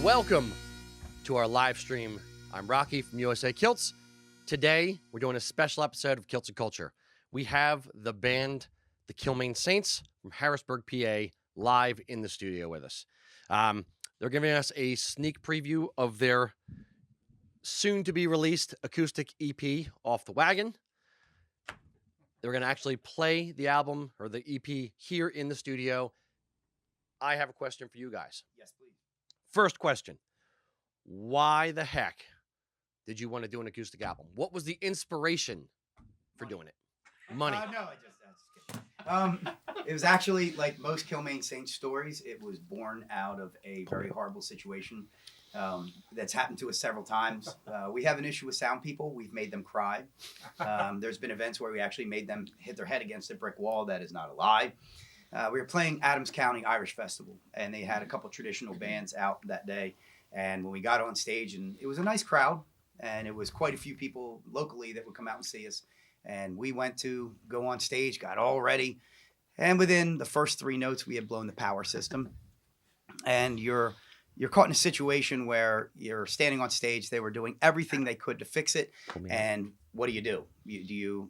Welcome to our live stream. I'm Rocky from USA Kilts. Today, we're doing a special episode of Kilts and Culture. We have the band, the Kilmaine Saints from Harrisburg, PA, live in the studio with us. They're giving us a sneak preview of their soon-to-be-released acoustic EP, Off the Wagon. They're going to actually play the album or the EP here in the studio. I have a question for you guys. Yes, please. First question. Why the heck did you want to do an acoustic album? What was the inspiration for doing it? Money. No, I just kidding. It was actually like most Kilmaine Saints stories. It was born out of a very horrible situation that's happened to us several times. We have an issue with sound people. We've made them cry. There's been events where we actually made them hit their head against a brick wall. That is not a lie. We were playing Adams County Irish Festival, and they had a couple traditional bands out that day. And when we got on stage, and it was a nice crowd, and it was quite a few people locally that would come out and see us. And we went to go on stage, got all ready. And within the first three notes, we had blown the power system. And you're caught in a situation where you're standing on stage. They were doing everything they could to fix it. And what do? Do you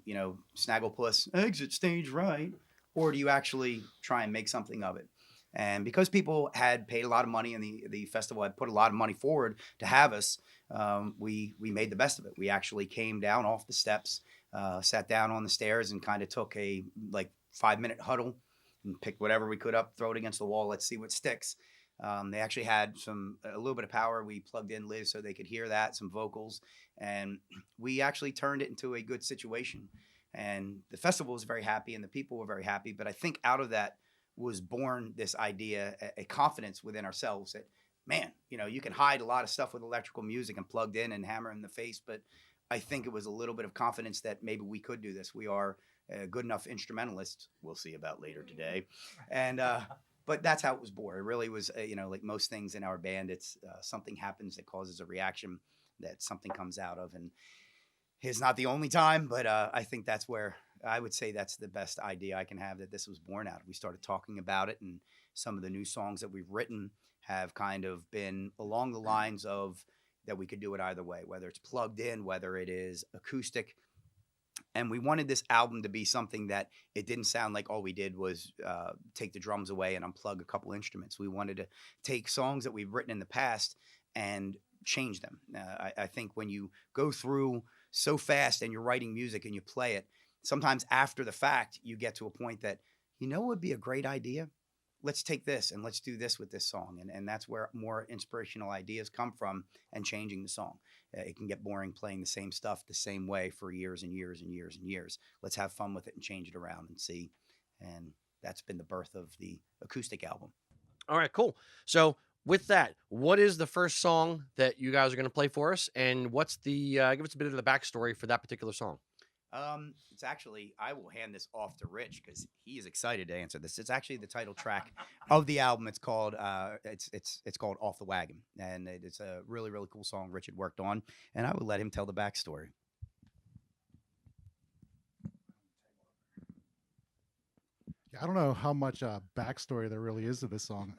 snagglepuss, exit stage right? Or do you actually try and make something of it? And because people had paid a lot of money and the festival had put a lot of money forward to have us, we made the best of it. We actually came down off the steps, sat down on the stairs and kind of took a 5-minute huddle and picked whatever we could up, throw it against the wall. Let's see what sticks. They actually had a little bit of power. We plugged in Liz so they could hear that, some vocals, and we actually turned it into a good situation. And the festival was very happy and the people were very happy. But I think out of that was born this idea, a confidence within ourselves that, man, you can hide a lot of stuff with electrical music and plugged in and hammer in the face. But I think it was a little bit of confidence that maybe we could do this. We are good enough instrumentalists. We'll see about later today. And but that's how it was born. It really was, like most things in our band, it's something happens that causes a reaction that something comes out of. And it's not the only time, but I think that's where I would say that's the best idea I can have that this was born out of. We started talking about it, and some of the new songs that we've written have kind of been along the lines of that we could do it either way, whether it's plugged in, whether it is acoustic. And we wanted this album to be something that it didn't sound like all we did was take the drums away and unplug a couple instruments. We wanted to take songs that we've written in the past and change them. I think when you go through so fast and you're writing music and you play it, sometimes after the fact, you get to a point that, what would be a great idea? Let's take this and let's do this with this song. And that's where more inspirational ideas come from and changing the song. It can get boring playing the same stuff the same way for years and years and years and years. Let's have fun with it and change it around and see. And that's been the birth of the acoustic album. All right, cool. So with that, what is the first song that you guys are going to play for us? And what's the, give us a bit of the backstory for that particular song. It's actually, I will hand this off to Rich because he is excited to answer this. It's actually the title track of the album. It's called, it's called Off the Wagon. And it's a really, really cool song Rich had worked on. And I will let him tell the backstory. Yeah, I don't know how much backstory there really is to this song.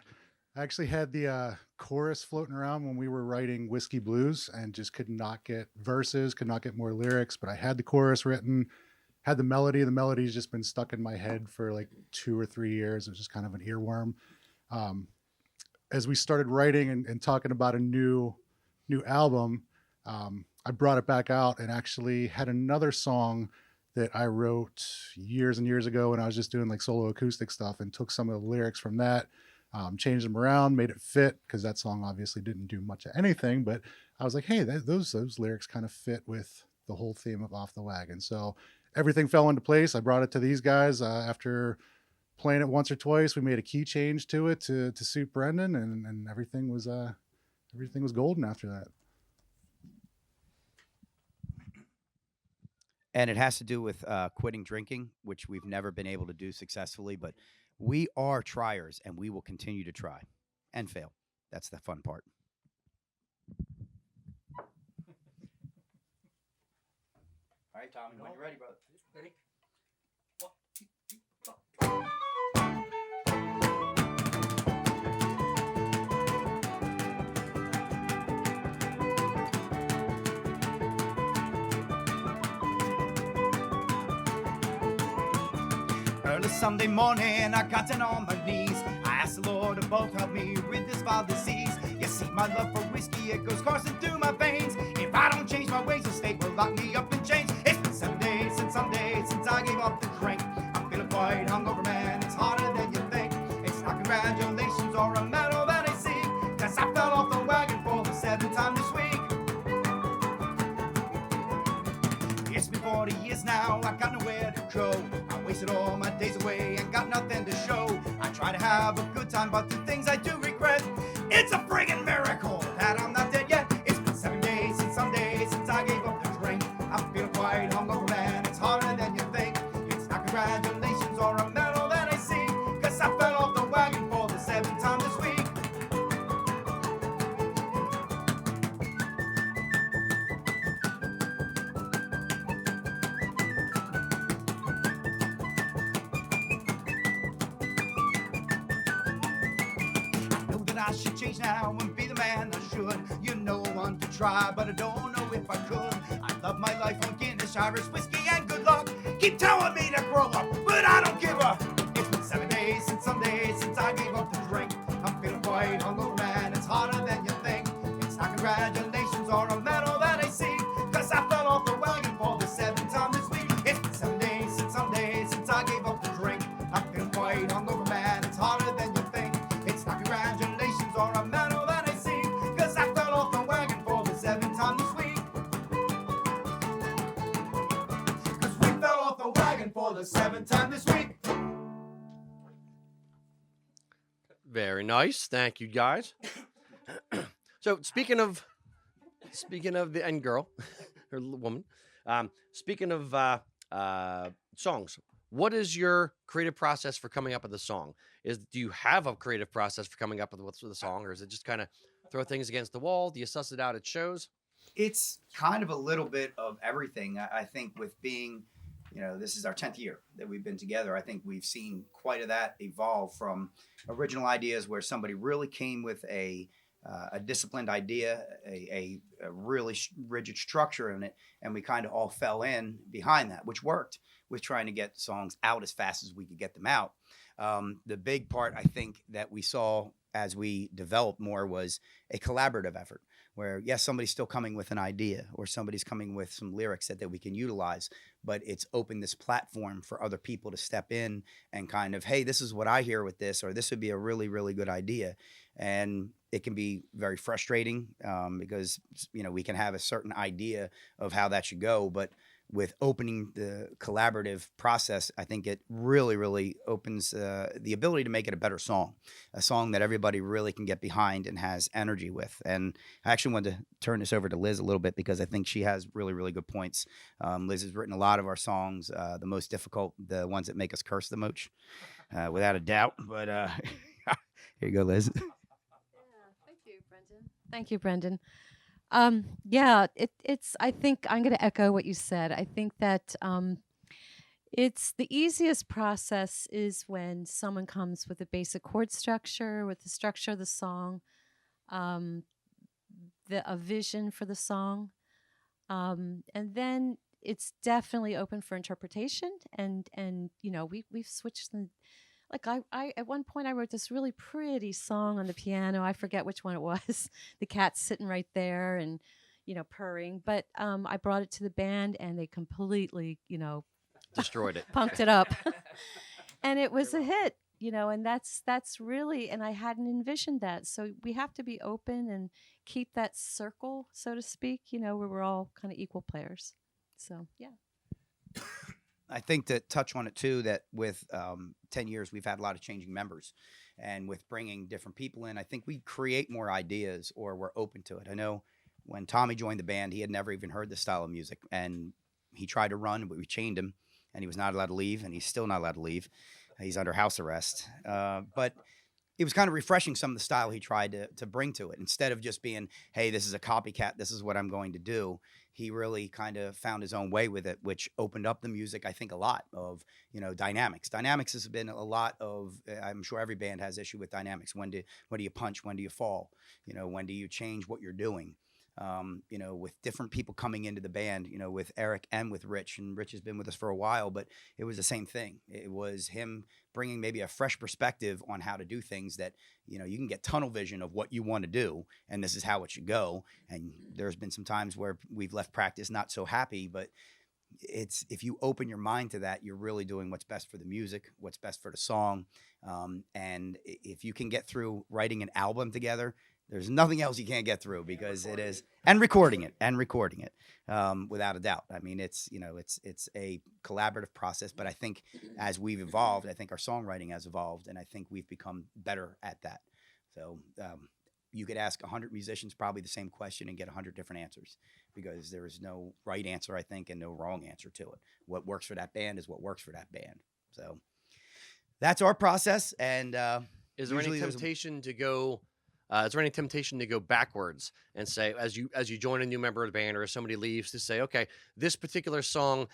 I actually had the chorus floating around when we were writing Whiskey Blues and just could not get verses, could not get more lyrics, but I had the chorus written, had the melody. The melody's just been stuck in my head for like 2 or 3 years. It was just kind of an earworm. As we started writing and talking about a new album, I brought it back out and actually had another song that I wrote years and years ago when I was just doing like solo acoustic stuff, and took some of the lyrics from that, changed them around, made it fit, because that song obviously didn't do much of anything, but I was like, hey, those lyrics kind of fit with the whole theme of Off the Wagon. So everything fell into place. I brought it to these guys after playing it once or twice. We made a key change to it to suit Brendan, and everything was golden after that. And it has to do with quitting drinking, which we've never been able to do successfully, but we are triers, and we will continue to try and fail. That's the fun part. All right, Tommy, when you're ready, brother. Ready? One, 2, 3, 4. Early Sunday morning, I got down on my knees. I asked the Lord above, help me rid this vile disease. You see, my love for whiskey, it goes coursing through my veins. If I don't change my ways, the state will lock me up in chains. It's been 7 days since I gave up the drink. I'm feeling quite hungover, man, it's harder than you think. It's not congratulations or a medal that I seek, 'cause I fell off the wagon for the 7th time this week. It's been 40 years now, I got nowhere to go. I wasted all my days away and got nothing to show. I try to have a good time, but the things I do regret. It's a friggin' miracle that I'm not dead yet. It's been 7 days since I gave up the drink. I'm feeling quite hungover, man, it's harder than you think. It's not congratulations or a medal that I see, 'cause I fell off the wagon for the 7th time this week. I should change now and be the man I should. You know I want to try, but I don't know if I could. I love my life on Guinness, Irish whiskey, and good luck. Keep telling me to grow up, but I don't give up. It's been 7 days since I gave up the drink. I'm feeling quite hungover, man, it's harder than you think. It's not congratulations or a medal that I see, 'cause I fell off the wagon for the 7th time this week. It's been 7 days since I gave up the drink. I'm feeling quite hungover, man, it's harder than you think. It's not congratulations or a medal that I see, 'cause I fell off the wagon for the 7th time this week. 'Cause we fell off the wagon for the 7th time this week. Very nice. Thank you, guys. So speaking of the end girl or woman, speaking of songs, what is your creative process for coming up with a song? Do you have a creative process for coming up with the song, or is it just kind of throw things against the wall? Do you suss it out at shows? It's kind of a little bit of everything. I think with being, this is our 10th year that we've been together. I think we've seen quite of that evolve from original ideas where somebody really came with a disciplined idea, a really rigid structure in it, and we kind of all fell in behind that, which worked with trying to get songs out as fast as we could get them out. The big part, I think, that we saw as we developed more was a collaborative effort where, yes, somebody's still coming with an idea or somebody's coming with some lyrics that we can utilize, but it's opened this platform for other people to step in and kind of, hey, this is what I hear with this, or this would be a really, really good idea. And it can be very frustrating because, we can have a certain idea of how that should go, but with opening the collaborative process, I think it really, really opens the ability to make it a better song, a song that everybody really can get behind and has energy with. And I actually wanted to turn this over to Liz a little bit because I think she has really, really good points. Liz has written a lot of our songs, the most difficult, the ones that make us curse the most, without a doubt. But here you go, Liz. Yeah, thank you, Brendan. It's. I think I'm going to echo what you said. I think that it's the easiest process is when someone comes with a basic chord structure, with the structure of the song, a vision for the song, and then it's definitely open for interpretation. And we've switched the. Like I at one point I wrote this really pretty song on the piano. I forget which one it was. The cat's sitting right there and, purring. But I brought it to the band and they completely, Destroyed it. punked it up. And it was a hit, and that's really, and I hadn't envisioned that. So we have to be open and keep that circle, so to speak, where we're all kind of equal players. So, yeah. I think to touch on it too, that with 10 years, we've had a lot of changing members, and with bringing different people in, I think we create more ideas or we're open to it. I know when Tommy joined the band, he had never even heard this style of music, and he tried to run, but we chained him and he was not allowed to leave, and he's still not allowed to leave. He's under house arrest. But it was kind of refreshing some of the style he tried to bring to it. Instead of just being, hey, this is a copycat, this is what I'm going to do. He really kind of found his own way with it, which opened up the music, I think, a lot of, dynamics. Dynamics has been a lot of, I'm sure every band has issue with dynamics. When do you punch? When do you fall? When do you change what you're doing? with different people coming into the band, with Eric and with Rich. And Rich has been with us for a while, but it was the same thing. It was him bringing maybe a fresh perspective on how to do things that, you can get tunnel vision of what you want to do, and this is how it should go. And there's been some times where we've left practice not so happy, but if you open your mind to that, you're really doing what's best for the music, what's best for the song. And if you can get through writing an album together, there's nothing else you can't get through, because it is, and recording it, without a doubt. I mean, it's a collaborative process, but I think as we've evolved, I think our songwriting has evolved, and I think we've become better at that. So you could ask 100 musicians probably the same question and get 100 different answers, because there is no right answer, I think, and no wrong answer to it. What works for that band is what works for that band. So that's our process. And is there any temptation to go? Is there any temptation to go backwards and say, as you join a new member of the band, or as somebody leaves, to say, okay, this particular song,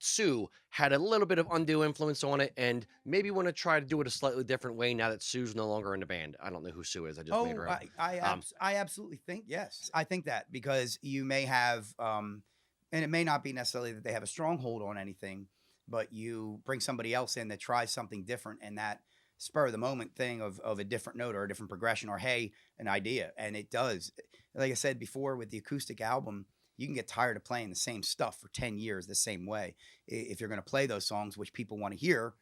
Sue had a little bit of undue influence on it, and maybe want to try to do it a slightly different way now that Sue's no longer in the band. I don't know who Sue is. I just made her up. I absolutely think, yes. I think that, because you may have, and it may not be necessarily that they have a stronghold on anything, but you bring somebody else in that tries something different, and that spur of the moment thing of a different note or a different progression, or, hey, an idea. And it does. Like I said before, with the acoustic album, you can get tired of playing the same stuff for 10 years the same way. If you're going to play those songs, which people want to hear,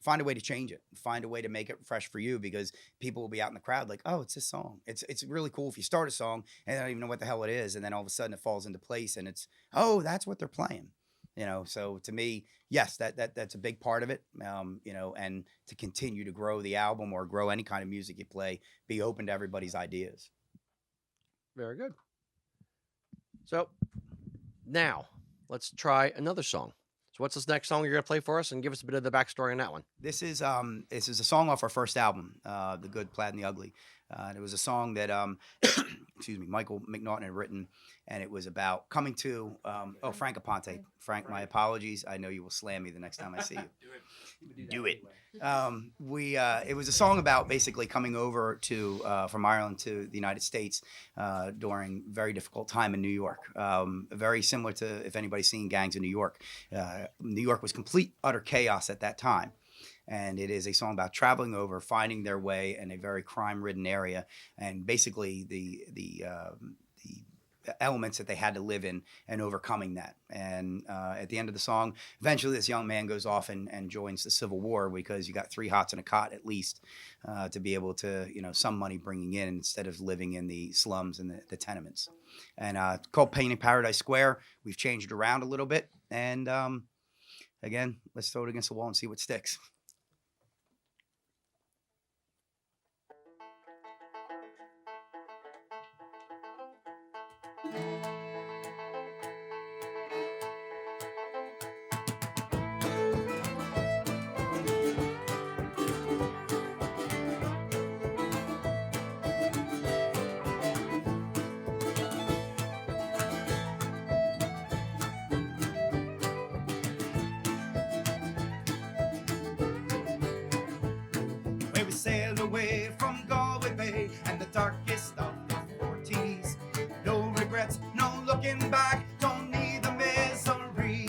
find a way to change it. Find a way to make it fresh for you, because people will be out in the crowd like, oh, it's this song. It's really cool if you start a song and they don't even know what the hell it is, and then all of a sudden it falls into place, and it's, oh, that's what they're playing. So to me, yes, that's a big part of it. And to continue to grow the album or grow any kind of music you play, be open to everybody's ideas. Very good. So now let's try another song. So what's this next song you're going to play for us, and give us a bit of the backstory on that one? This is a song off our first album, The Good, Plaid, and the Ugly. And it was a song that, Michael McNaughton had written, and it was about coming to, Frank Aponte. Frank, my apologies. I know you will slam me the next time I see you. Do it. It was a song about basically coming over from Ireland to the United States during a very difficult time in New York. Very similar to, if anybody's seen Gangs of New York. New York was complete, utter chaos at that time. And it is a song about traveling over, finding their way in a very crime-ridden area, and basically the elements that they had to live in, and overcoming that. And at the end of the song, eventually this young man goes off and joins the Civil War, because you got 3 hots and a cot at least to be able to, some money bringing in, instead of living in the slums and the tenements. And it's called Painting Paradise Square. We've changed it around a little bit. And again, let's throw it against the wall and see what sticks. Where we sailed away from Galway Bay and the darkest of the 40s. No regrets, no looking back, don't need the misery.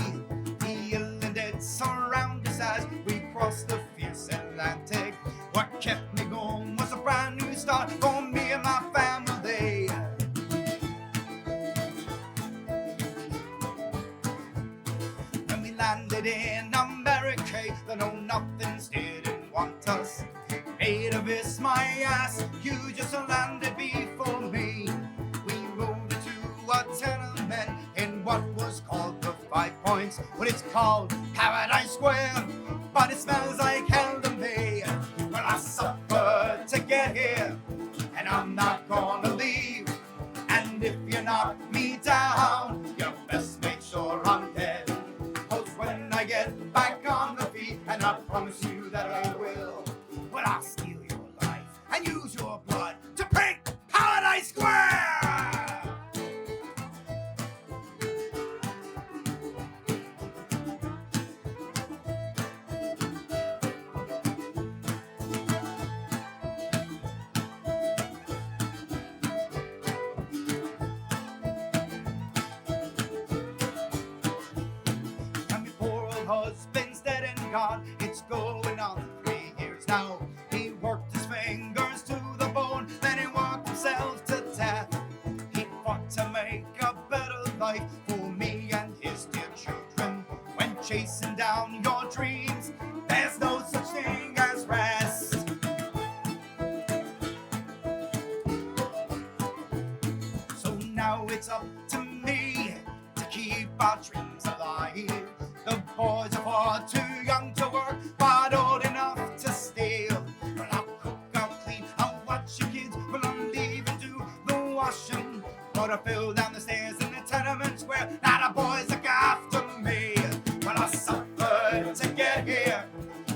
The ill and dead surround us as we crossed the fierce Atlantic. What kept me going was a brand new start for me and my family. When we landed in America, they know nothing's didn't want us. Made of this my ass, you just landed before me. We rode into a tenement in what was called the 5 Points. Well, it's called Paradise Square, but it smells like hell to me. Well, I suffered to get here, and I'm not gonna leave. And if you knock me down, you best make sure I'm dead. 'Cause when I get back on the feet, and I promise you that I will, well, I'll steal your life and use your blood to paint Paradise Square! It's going on 3 years now. He worked his fingers to the bone, then he worked himself to death. He fought to make a better life for me and his dear children. When chasing down your dreams, there's no such thing as rest. So now it's up to me to keep our dreams alive. The boys are far too young to work, but old enough to steal. Well, I'll cook, I'll clean, I'll watch your kids. Well, I'll even do the washing. But I fell down the stairs in the tenement square. Now the boys look after me. Well, I suffered to get here,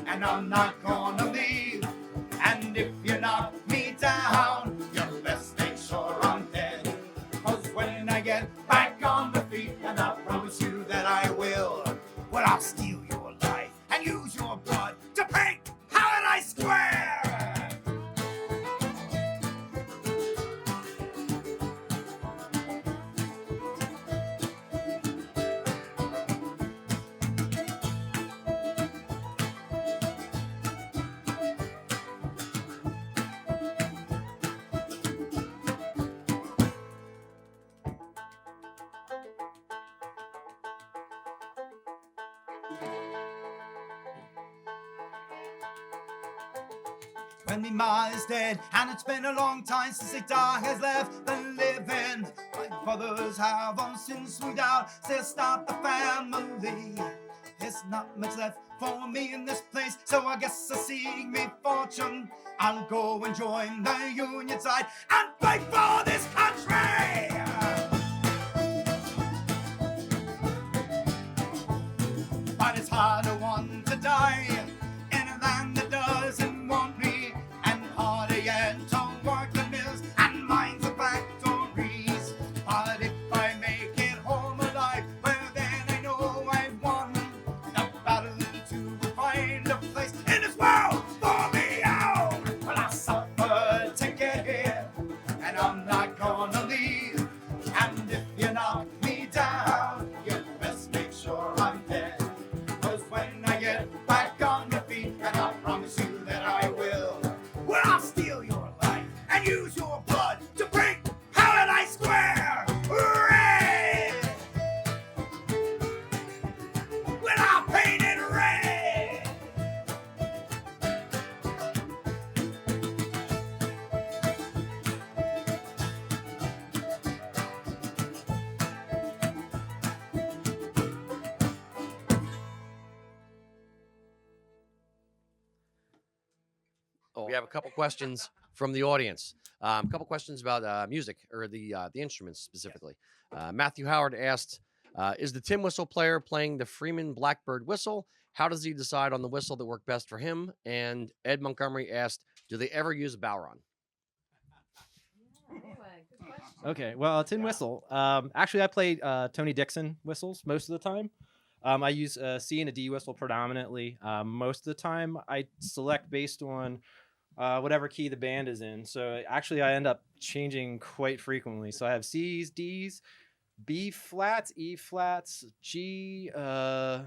and I'm not gonna leave. And if you knock me down, you best make sure I'm dead. 'Cause when I get back on the feet, and I promise you that I will, well, I'll steal your life and use your blood to paint Highland Square. When me ma is dead, and it's been a long time since the dog has left the living. My brothers have long since moved out, still start the family. There's not much left for me in this place, so I guess I'll seek me fortune. I'll go and join the Union side and fight for this country. But it's hard to want to die in a land that doesn't want me, and harder yet to work the mills and mines and factories. But if I make it home alive, well then I know I've won the battle to find a place in this world for me own. Well, I suffered to get here, and I'm not gonna leave. And if you knock me down, you best make sure I'm dead. 'Cause when I get back on my feet, and I promise you that I will, well, I'll steal your life and use your blood to bring Highland Square red. Well, I'll paint it red. We have a couple questions from the audience. A couple questions about music or the instruments specifically. Matthew Howard asked, "Is the tin whistle player playing the Freeman Blackbird whistle? How does he decide on the whistle that worked best for him?" And Ed Montgomery asked, "Do they ever use a bowron?" Okay, well, tin whistle. Actually, I play Tony Dixon whistles most of the time. I use a C and a D whistle predominantly. Most of the time, I select based on whatever key the band is in. So actually, I end up changing quite frequently. So I have C's, D's, B flats, E flats, G. All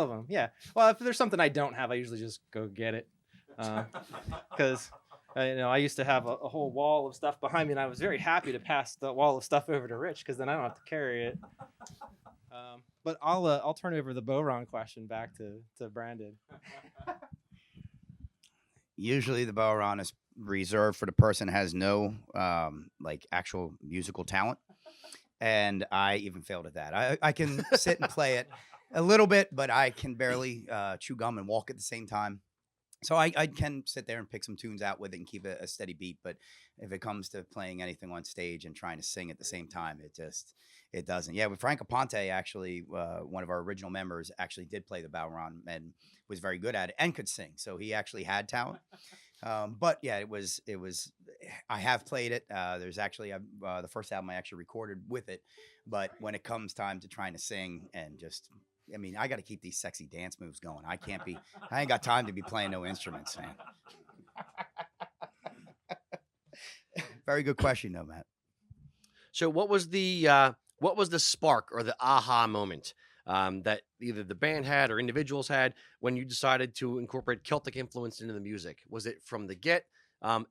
of them. Yeah. Well, if there's something I don't have, I usually just go get it. Because I used to have a whole wall of stuff behind me, and I was very happy to pass the wall of stuff over to Rich because then I don't have to carry it. But I'll turn over the bowron question back to Brandon. Usually the bowron is reserved for the person that has no like actual musical talent, and I even failed at that. I can sit and play it a little bit, but I can barely chew gum and walk at the same time. So I can sit there and pick some tunes out with it and keep a steady beat. But if it comes to playing anything on stage and trying to sing at the same time, it doesn't. Yeah, with Frank Aponte, actually, one of our original members actually did play the bowron and was very good at it and could sing. So he actually had talent. But yeah, it was. I have played it. There's actually the first album I actually recorded with it. But when it comes time to trying to sing and just, I mean, I got to keep these sexy dance moves going. I ain't got time to be playing no instruments, man. Very good question, though, Matt. So what was the spark or the aha moment that either the band had or individuals had when you decided to incorporate Celtic influence into the music? Was it from the get?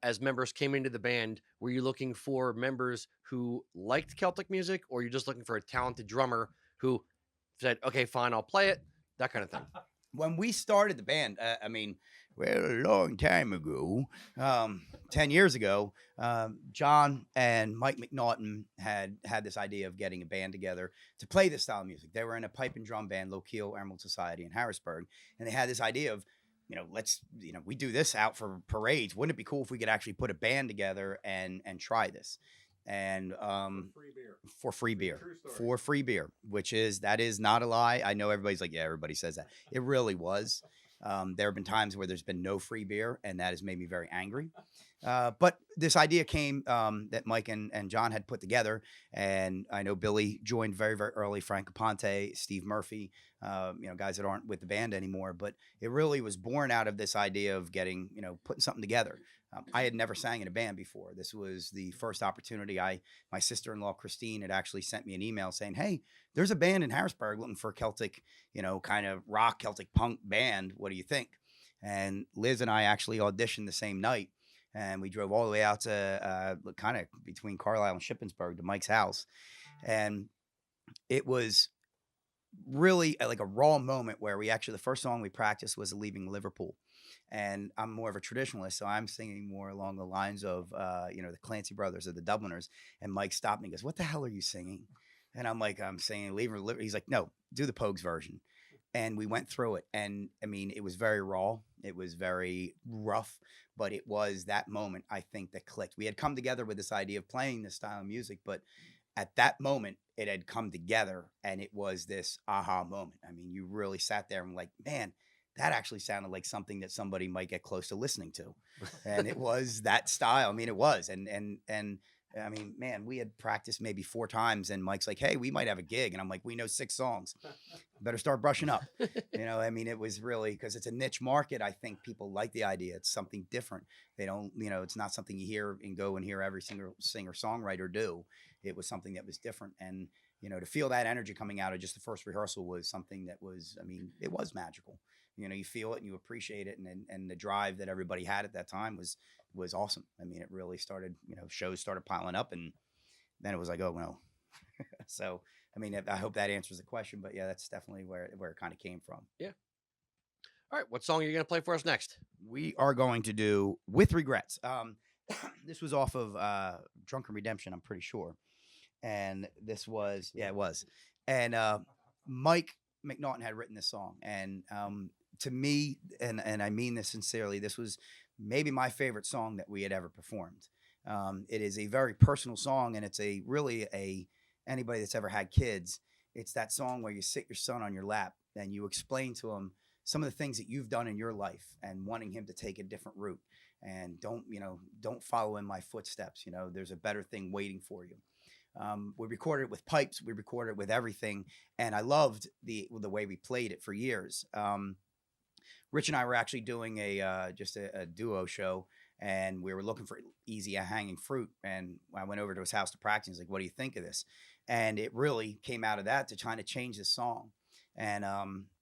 As members came into the band, were you looking for members who liked Celtic music, or you're just looking for a talented drummer who said, okay, fine, I'll play it, that kind of thing? When we started the band, well, a long time ago, 10 years ago, John and Mike McNaughton had this idea of getting a band together to play this style of music. They were in a pipe and drum band, Low Keel Emerald Society in Harrisburg, and they had this idea of, we do this out for parades. Wouldn't it be cool if we could actually put a band together and try this? And for free beer, which that is not a lie. I know everybody's like, yeah, everybody says that. It really was. There have been times where there's been no free beer, and that has made me very angry. But this idea came that Mike and John had put together, and I know Billy joined very, very early, Frank Aponte, Steve Murphy, guys that aren't with the band anymore. But it really was born out of this idea of getting, putting something together. I had never sang in a band before. This was the first opportunity. My sister-in-law, Christine, had actually sent me an email saying, hey, there's a band in Harrisburg looking for a Celtic, kind of rock, Celtic punk band. What do you think? And Liz and I actually auditioned the same night. And we drove all the way out to kind of between Carlisle and Shippensburg to Mike's house. And it was really like a raw moment where the first song we practiced was Leaving Liverpool. And I'm more of a traditionalist, so I'm singing more along the lines of, the Clancy Brothers or the Dubliners. And Mike stopped me and goes, what the hell are you singing? And I'm like, I'm singing Leaving Liverpool. He's like, no, do the Pogues version. And we went through it. And I mean, it was very raw. It was very rough. But it was that moment, I think, that clicked. We had come together with this idea of playing this style of music. But at that moment, it had come together. And it was this aha moment. I mean, you really sat there and like, man, that actually sounded like something that somebody might get close to listening to. And it was that style. I mean, it was. And I mean, man, we had practiced maybe 4 times and Mike's like, hey, we might have a gig. And I'm like, we know 6 songs. Better start brushing up. I mean, it was really, because it's a niche market. I think people like the idea. It's something different. They don't, it's not something you hear and go and hear every single singer-songwriter do. It was something that was different. And, to feel that energy coming out of just the first rehearsal was something that was, I mean, it was magical. You feel it and you appreciate it. And the drive that everybody had at that time was awesome. I mean, it really started, shows started piling up and then it was like, oh, no. So, I mean, I hope that answers the question, but yeah, that's definitely where it kind of came from. Yeah. All right. What song are you going to play for us next? We are going to do With Regrets. This was off of Drunken Redemption, I'm pretty sure. And this was, it was. And Mike McNaughton had written this song. And to me, and I mean this sincerely, this was maybe my favorite song that we had ever performed. It is a very personal song, and it's anybody that's ever had kids, it's that song where you sit your son on your lap and you explain to him some of the things that you've done in your life and wanting him to take a different route. And don't follow in my footsteps. There's a better thing waiting for you. We recorded it with pipes. We recorded it with everything. And I loved the way we played it for years. Rich and I were actually doing just a duo show, and we were looking for easy hanging fruit. And I went over to his house to practice. He's like, what do you think of this? And it really came out of that to trying to change the song. And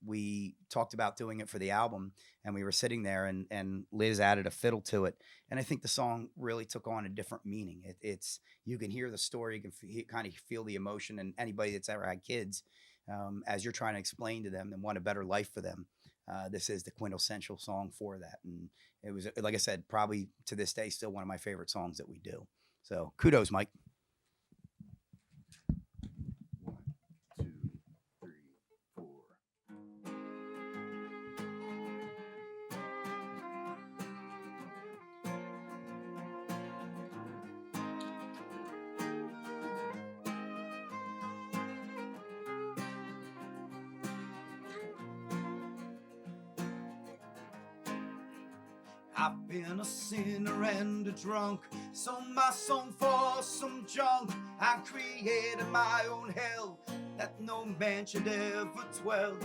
we talked about doing it for the album, and we were sitting there, and Liz added a fiddle to it. And I think the song really took on a different meaning. It's you can hear the story, you can kind of feel the emotion, and anybody that's ever had kids, as you're trying to explain to them and want a better life for them, this is the quintessential song for that. And it was, like I said, probably to this day, still one of my favorite songs that we do. So kudos, Mike. 1, 2, 3, 4. I've been a sinner and a drunk, sold my soul for some junk. I created my own hell that no man should ever dwell.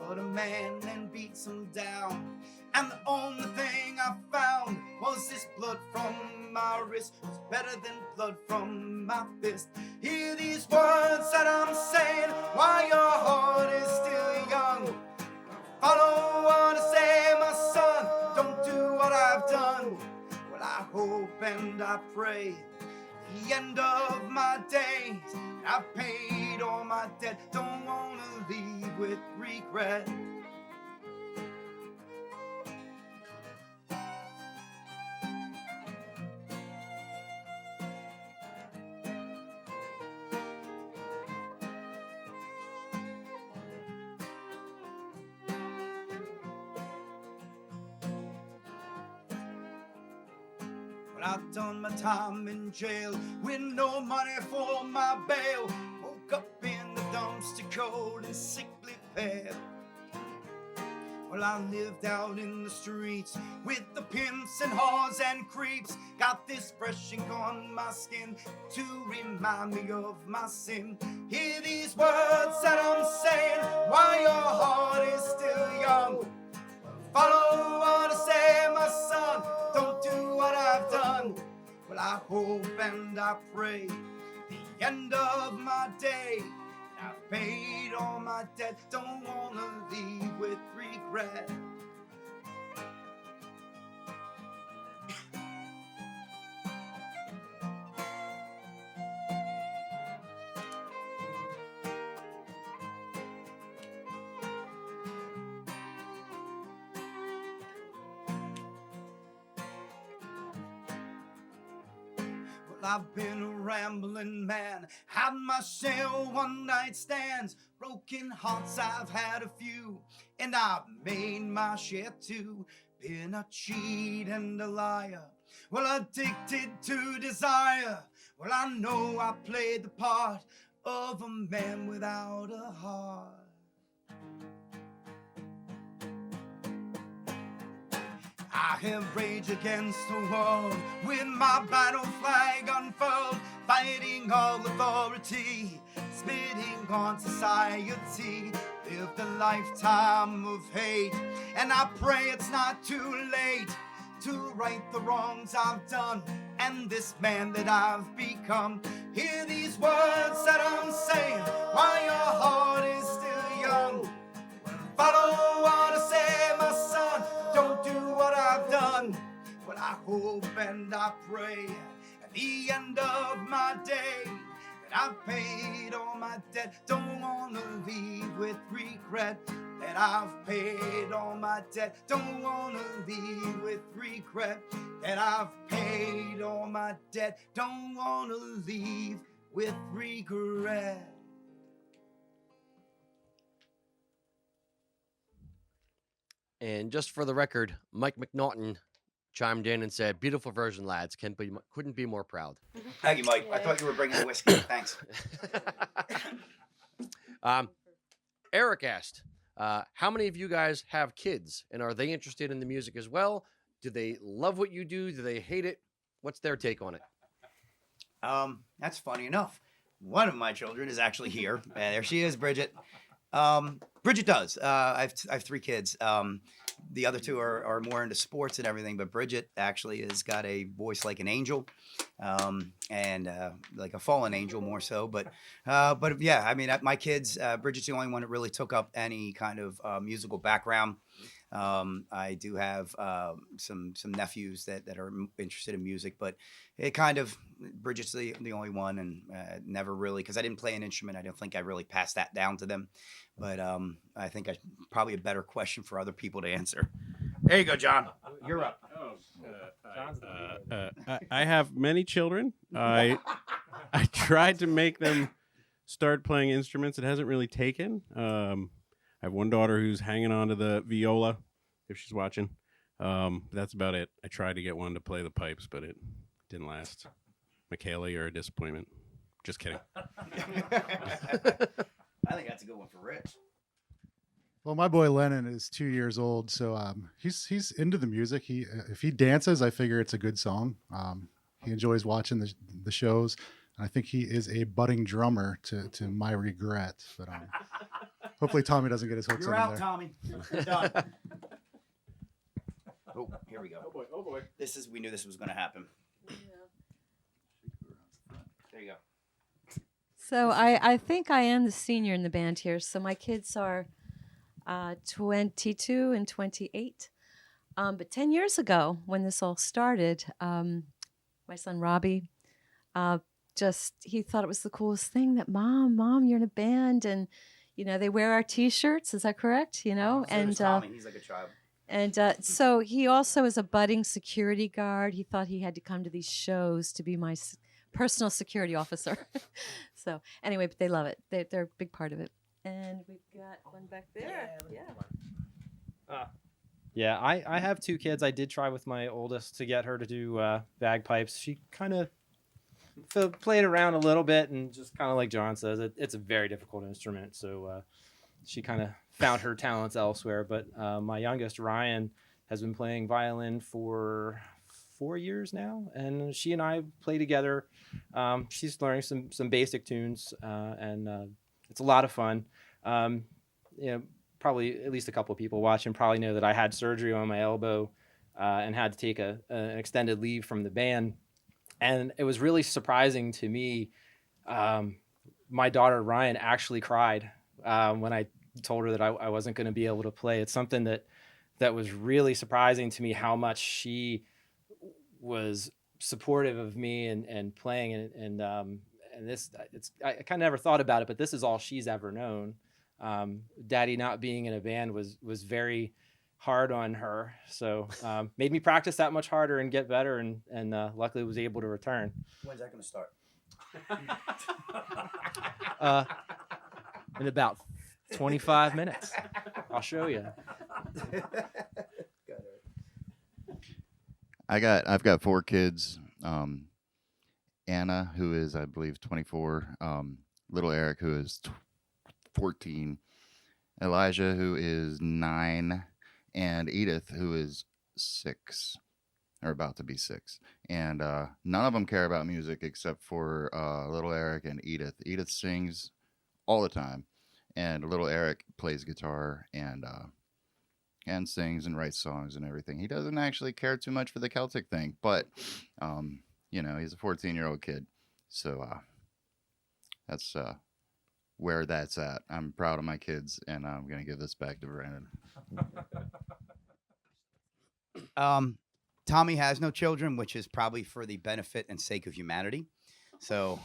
Caught a man and beat him down, and the only thing I found was this blood from from my wrist was better than blood from my fist. Hear these words that I'm saying while your heart is still young. Follow what I say, my son, don't do what I've done. Well, I hope and I pray the end of my days, I've paid all my debt, don't wanna leave with regret. I've done my time in jail with no money for my bail. Woke up in the dumpster cold and sickly pale. Well, I lived out in the streets with the pimps and whores and creeps. Got this fresh ink on my skin to remind me of my sin. Hear these words that I'm saying while your heart is still young. Follow what I say, my son, don't do what I've done. Well, I hope and I pray the end of my day, I've paid all my debt, don't wanna leave with regret. I've been a rambling man, had my share of one-night stands. Broken hearts I've had a few, and I've made my share too. Been a cheat and a liar, well, addicted to desire. Well, I know I played the part of a man without a heart. I have rage against the world with my battle flag unfurled, fighting all authority, spitting on society. Lived a lifetime of hate, and I pray it's not too late to right the wrongs I've done and this man that I've become. Hear these words that I'm saying while your heart is still young. Follow what I say, my son, don't do what I've done. Well, I hope and I pray at the end of my day that I've paid all my debt, don't wanna leave with regret. That I've paid all my debt, don't wanna leave with regret. That I've paid all my debt, don't wanna leave with regret. And just for the record, Mike McNaughton chimed in and said, "Beautiful version, lads. Couldn't be more proud." Thank you, Mike. I thought you were bringing the whiskey. Thanks. Eric asked, how many of you guys have kids, and are they interested in the music as well? Do they love what you do? Do they hate it? What's their take on it? That's funny enough. One of my children is actually here. There she is, Bridget. Bridget does. I have three kids. The other two are more into sports and everything, but Bridget actually has got a voice like an angel, and like a fallen angel more so. But yeah, I mean, my kids, Bridget's the only one that really took up any kind of musical background. I do have some nephews that are interested in music, but it kind of, Bridget's the only one, and never really, because I didn't play an instrument. I don't think I really passed that down to them. But I think probably a better question for other people to answer. There you go, John. You're up. I have many children. I tried to make them start playing instruments. It hasn't really taken. I have one daughter who's hanging on to the viola, if she's watching. That's about it. I tried to get one to play the pipes, but it didn't last. Michaela, you're a disappointment. Just kidding. I think that's a good one for Rich. Well, my boy Lennon is 2 years old, so he's into the music. If he dances, I figure it's a good song. He enjoys watching the shows, and I think he is a budding drummer to my regret. But hopefully Tommy doesn't get his hooks You're on out, there. Tommy. You're done. Oh, here we go. Oh boy. We knew this was going to happen. There you go. So I think I am the senior in the band here. So my kids are 22 and 28. But 10 years ago, when this all started, my son Robbie, he thought it was the coolest thing that mom, you're in a band, and they wear our T-shirts. Is that correct? So And does Tommy. He's like a child. and so he also is a budding security guard. He thought he had to come to these shows to be my personal security officer. So anyway, but they love it. They're a big part of it. And we've got one back there. Yeah, I have 2 kids. I did try with my oldest to get her to do bagpipes. She kind of played around a little bit, and just kind of like John says, it's a very difficult instrument. So she kind of found her talents elsewhere. But my youngest, Ryan, has been playing violin for 4 years now, and she and I play together. She's learning some basic tunes, and it's a lot of fun. Probably at least a couple of people watching probably know that I had surgery on my elbow and had to take an extended leave from the band. And it was really surprising to me. My daughter, Ryan, actually cried when I told her that I wasn't going to be able to play. It's something that was really surprising to me, how much she was supportive of me and playing. And this, I kind of never thought about it, but this is all she's ever known. Daddy not being in a band was very hard on her, so made me practice that much harder and get better, and luckily was able to return. When's that going to start? In about 25 minutes, I'll show you. I've got 4 kids. Anna, who is I believe 24, little Eric, who is 14, Elijah, who is 9, and Edith, who is 6, or about to be 6. And none of them care about music except for little Eric and Edith. Edith sings all the time, and little Eric plays guitar and sings and writes songs and everything. He doesn't actually care too much for the Celtic thing, but he's a 14-year-old kid, so that's where that's at. I'm proud of my kids, and I'm going to give this back to Brandon. Tommy has no children, which is probably for the benefit and sake of humanity. So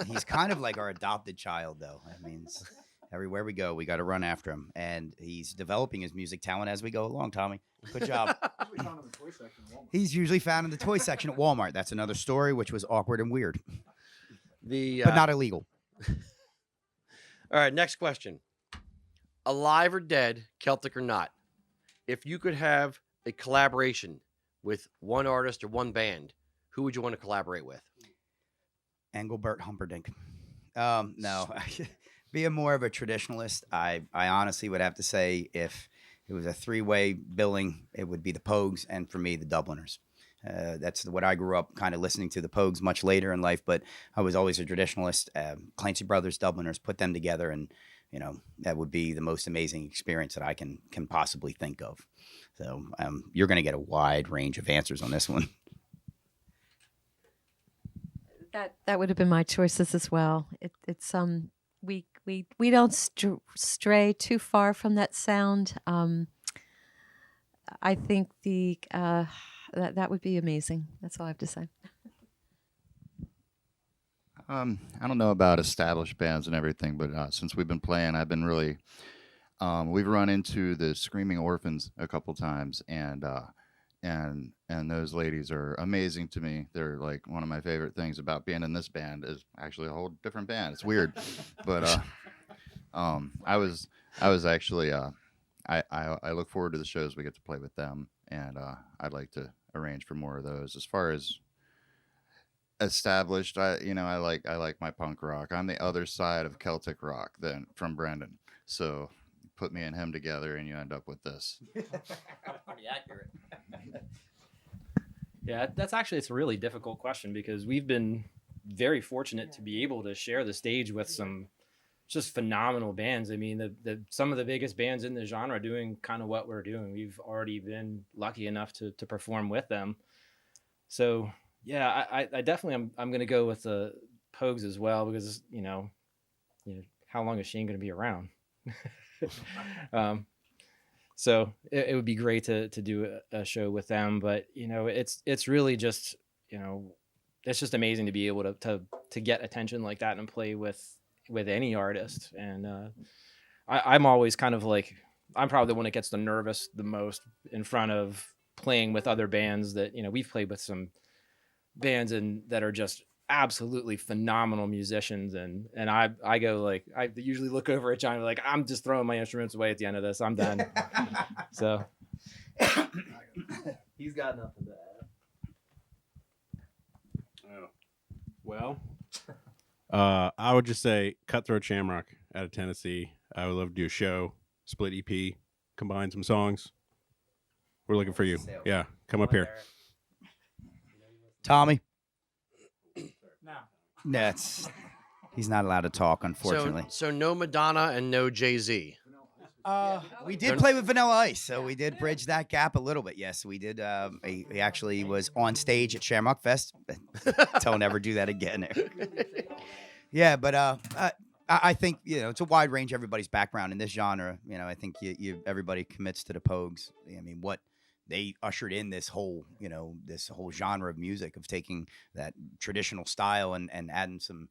he's kind of like our adopted child, though. That means everywhere we go, we got to run after him. And he's developing his music talent as we go along, Tommy. Good job. He's usually found in the toy section at Walmart. That's another story, which was awkward and weird, but not illegal. All right, next question. Alive or dead, Celtic or not, if you could have a collaboration with one artist or one band, who would you want to collaborate with? Engelbert Humperdinck. No, being more of a traditionalist, I honestly would have to say if it was a 3-way billing, it would be the Pogues, and for me, the Dubliners. That's what I grew up kind of listening to, the Pogues, much later in life, but I was always a traditionalist. Clancy Brothers, Dubliners, put them together, and that would be the most amazing experience that I can possibly think of. So you're going to get a wide range of answers on this one. That would have been my choices as well. It's we don't stray too far from that sound. I think that would be amazing. That's all I have to say. I don't know about established bands and everything, but since we've been playing, I've been really we've run into the Screaming Orphans a couple times, and those ladies are amazing to me. They're like one of my favorite things about being in this band is actually a whole different band. It's weird, but I was actually I look forward to the shows we get to play with them, and I'd like to arrange for more of those. As far as established, I like my punk rock. I'm the other side of Celtic rock than from Brandon, so put me and him together and you end up with this. Pretty accurate. Yeah, it's a really difficult question because we've been very fortunate to be able to share the stage with some just phenomenal bands. I mean, some of the biggest bands in the genre doing kind of what we're doing. We've already been lucky enough to perform with them. So yeah, I definitely I'm going to go with the Pogues as well, because how long is Shane going to be around? So it would be great to do a show with them, but it's really just it's just amazing to be able to get attention like that and play with any artist. And I'm always kind of like, I'm probably the one that gets the nervous the most in front of playing with other bands that we've played with some bands that are just absolutely phenomenal musicians, and I go like, I usually look over at John and be like, I'm just throwing my instruments away at the end of this, I'm done. So he's got nothing to add. Oh. Well, I would just say Cutthroat Shamrock out of Tennessee. I would love to do a show, split EP, combine some songs. We're looking for you. Yeah, come up here. Tommy. No, he's not allowed to talk, unfortunately. So no Madonna and no Jay-Z. We did play with Vanilla Ice, so we did bridge that gap a little bit. Yes, we did. He actually was on stage at Shamrock Fest. Don't ever do that again. Yeah, but I think it's a wide range of everybody's background in this genre. I think everybody commits to the Pogues. I mean, what they ushered in this whole genre of music, of taking that traditional style and adding some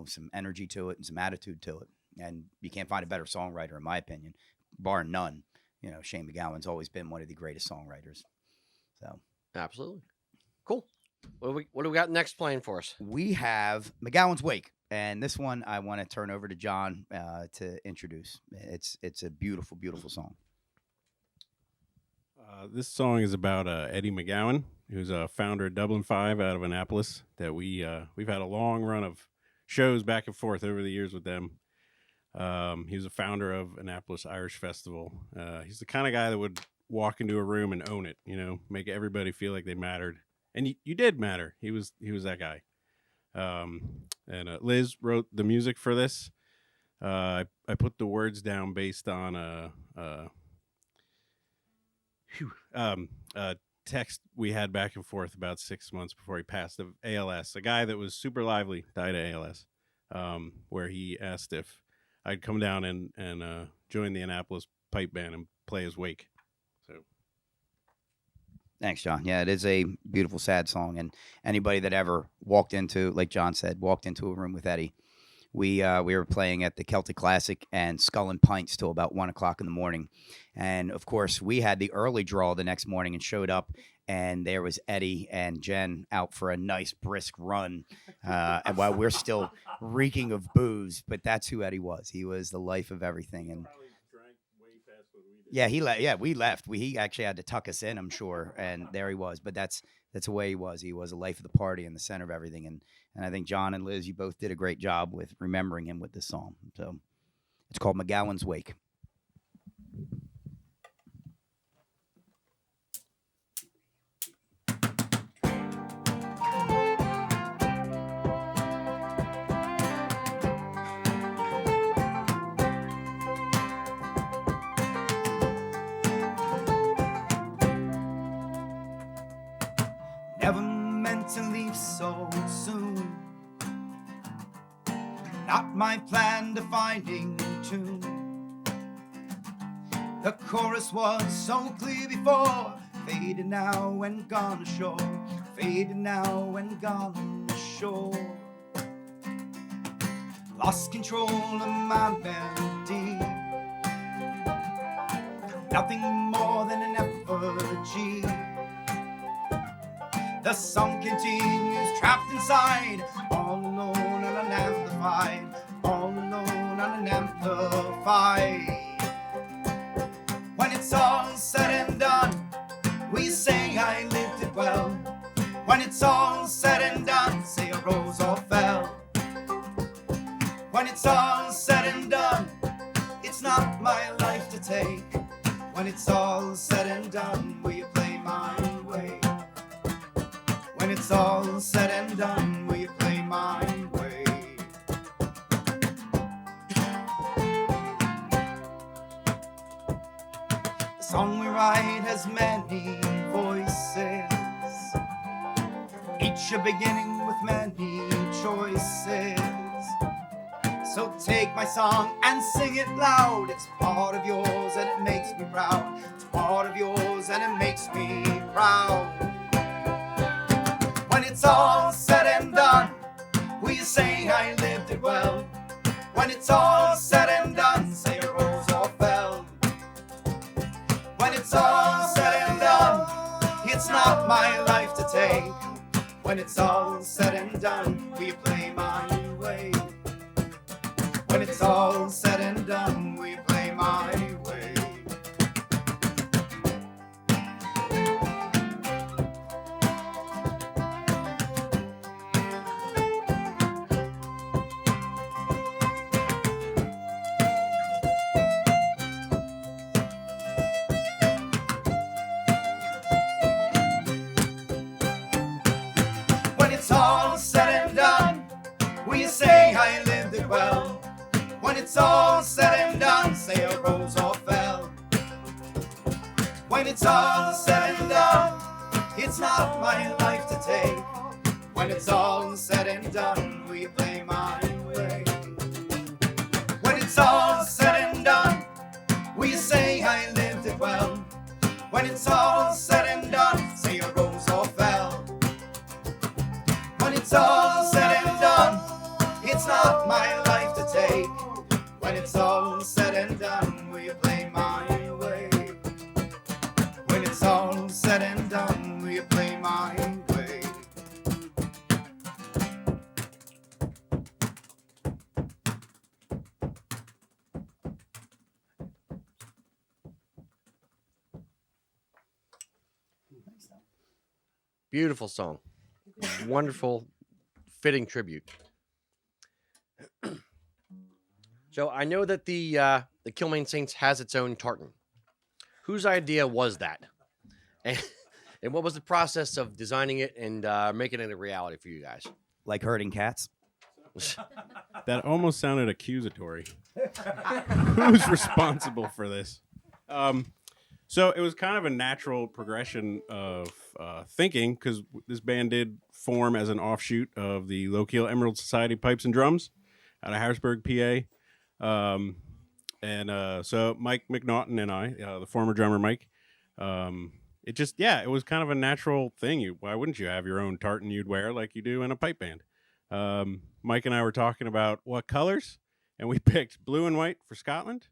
some energy to it and some attitude to it. And you can't find a better songwriter, in my opinion, bar none. Shane McGowan's always been one of the greatest songwriters. So absolutely cool. What do we got next playing for us? We have McGowan's Wake, and this one I want to turn over to John to introduce. It's a beautiful, beautiful song. This song is about Eddie McGowan, who's a founder of Dublin 5 out of Annapolis. That we've had a long run of shows back and forth over the years with them. He was a founder of Annapolis Irish Festival. He's the kind of guy that would walk into a room and own it, make everybody feel like they mattered. And you did matter. He was that guy. And Liz wrote the music for this. I put the words down based on a text we had back and forth about 6 months before he passed of ALS. A guy that was super lively died of ALS, where he asked if I'd come down and join the Annapolis pipe band and play his wake. So, thanks, John. Yeah, it is a beautiful, sad song. And anybody that ever walked into, like John said, walked into a room with Eddie, we were playing at the Celtic Classic and sculling pints till about 1 o'clock in the morning. And of course, we had the early draw the next morning and showed up, and there was Eddie and Jen out for a nice brisk run. And while we're still reeking of booze, but that's who Eddie was. He was the life of everything. And yeah, we left. He actually had to tuck us in, I'm sure. And there he was. But that's the way he was. He was the life of the party and the center of everything. And I think John and Liz, you both did a great job with remembering him with this song. So it's called McGowan's Wake. Never meant to leave so soon. Not my plan to finding tune. The chorus was so clear before, faded now and gone ashore, faded now and gone ashore. Lost control of my melody, nothing more than an effigy. The song continues, trapped inside, all alone and unamplified, all alone and unamplified. When it's all said and done, we say I lived it well. When it's all said and done, say I rose or fell. When it's all said and done, it's not my life to take. When it's all said and done, will you play my way? When it's all said and done, will you play my way? The song we write has many voices, each a beginning with many choices. So take my song and sing it loud. It's part of yours and it makes me proud. It's part of yours and it makes me proud. When it's all said and done, will you say I lived it well? When it's all said and done, say a rose or fell. When it's all said and done, it's not my life to take. When it's all said and done, will you play my way? When it's all said and done, will you play my way? When it's all said and done, will you say I lived it well? When it's all said and done, say a rose or fell. When it's all said and done, it's not my life to take. When it's all said and done, will you play my way? When it's all said and done, will you say I lived it well? When it's all said and done, say a rose or fell. When it's all said and done, it's not my life to take. When it's all said and done, will you play my way? When it's all said and done, will you play my way? Beautiful song. Wonderful, fitting tribute. So I know that the Kilmaine Saints has its own tartan. Whose idea was that? And what was the process of designing it and making it a reality for you guys? Like herding cats. That almost sounded accusatory. Who's responsible for this? So it was kind of a natural progression of thinking, because this band did form as an offshoot of the Low Keel Emerald Society Pipes and Drums out of Harrisburg, PA. So Mike McNaughton and I, the former drummer Mike, it was kind of a natural thing. Why wouldn't you have your own tartan you'd wear like you do in a pipe band? Mike and I were talking about what colors, and we picked blue and white for Scotland,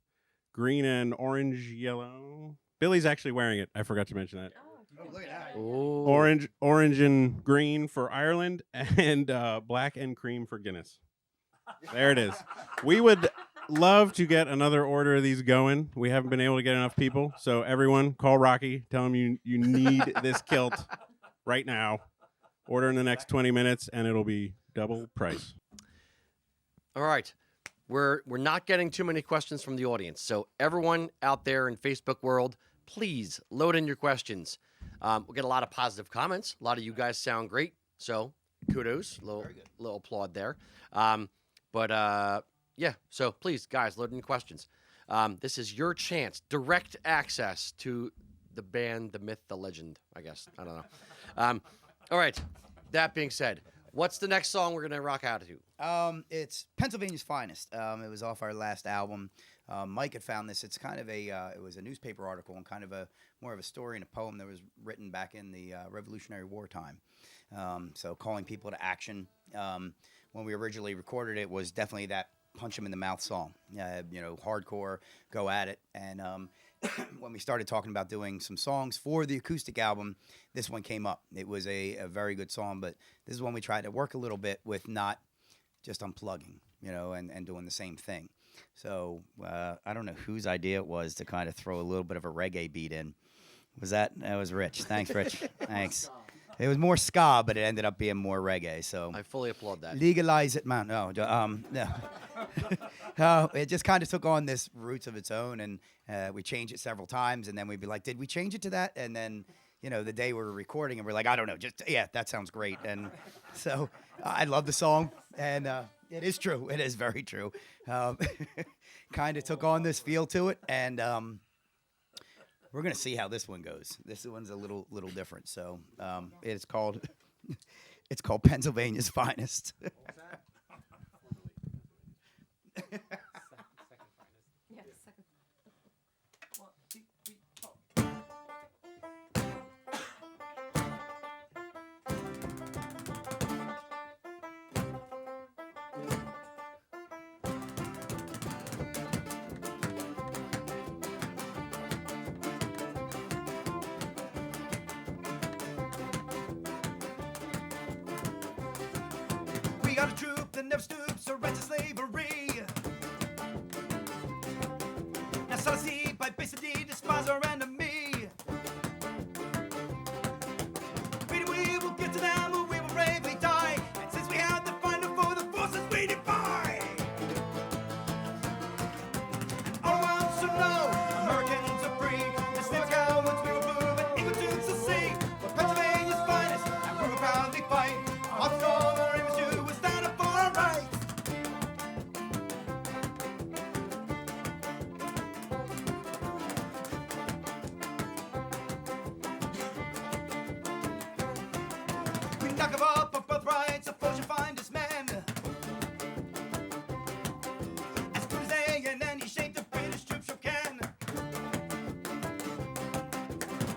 green and orange, yellow. Billy's actually wearing it. I forgot to mention that. Oh, look at that. Ooh. Orange and green for Ireland, and black and cream for Guinness. There it is. We would love to get another order of these going. We haven't been able to get enough people. So everyone, call Rocky. Tell him you need this kilt right now. Order in the next 20 minutes, and it'll be double price. All right. We're not getting too many questions from the audience. So everyone out there in Facebook world, please load in your questions. We'll get a lot of positive comments. A lot of you guys sound great. So kudos. Little applaud there. Yeah, so please, guys, load in questions. This is your chance. Direct access to the band, the myth, the legend, I guess. I don't know. All right. That being said, what's the next song we're going to rock out to? It's Pennsylvania's Finest. It was off our last album. Mike had found this. It's kind of it was a newspaper article and kind of more of a story and a poem that was written back in the Revolutionary War time. So calling people to action. When we originally recorded it, was definitely that punch 'em in the mouth song. Hardcore, go at it. And when we started talking about doing some songs for the acoustic album, this one came up. It was a very good song, but this is one we tried to work a little bit with, not just unplugging, and doing the same thing. So I don't know whose idea it was to kind of throw a little bit of a reggae beat in. That was Rich. Thanks, Rich. Thanks. It was more ska, but it ended up being more reggae. So I fully applaud that. Legalize it, man. No. It just kind of took on this roots of its own, and we changed it several times, and then we'd be like, did we change it to that? And then, the day we were recording, and we're like, I don't know, that sounds great. And so I love the song, and it is true. It is very true. Kind of took on this feel to it, and we're going to see how this one goes. This one's a little different. So it's called It's called Pennsylvania's Finest. We got a troop that never stoops or rights to slavery. Now set aside by base of deed, despise our enemy. We will get to them, or we will bravely die. And since we have the final for the forces we defy. And all around should know, Americans are free. The slaves cowards we will prove, and equal to succeed. We're Pennsylvania's finest, and we will proudly fight. Our strong, our aim is to stand up for our rights. We knock them up our birthrights, a foe shall find us men. As good as they in any shape the British troops sure can.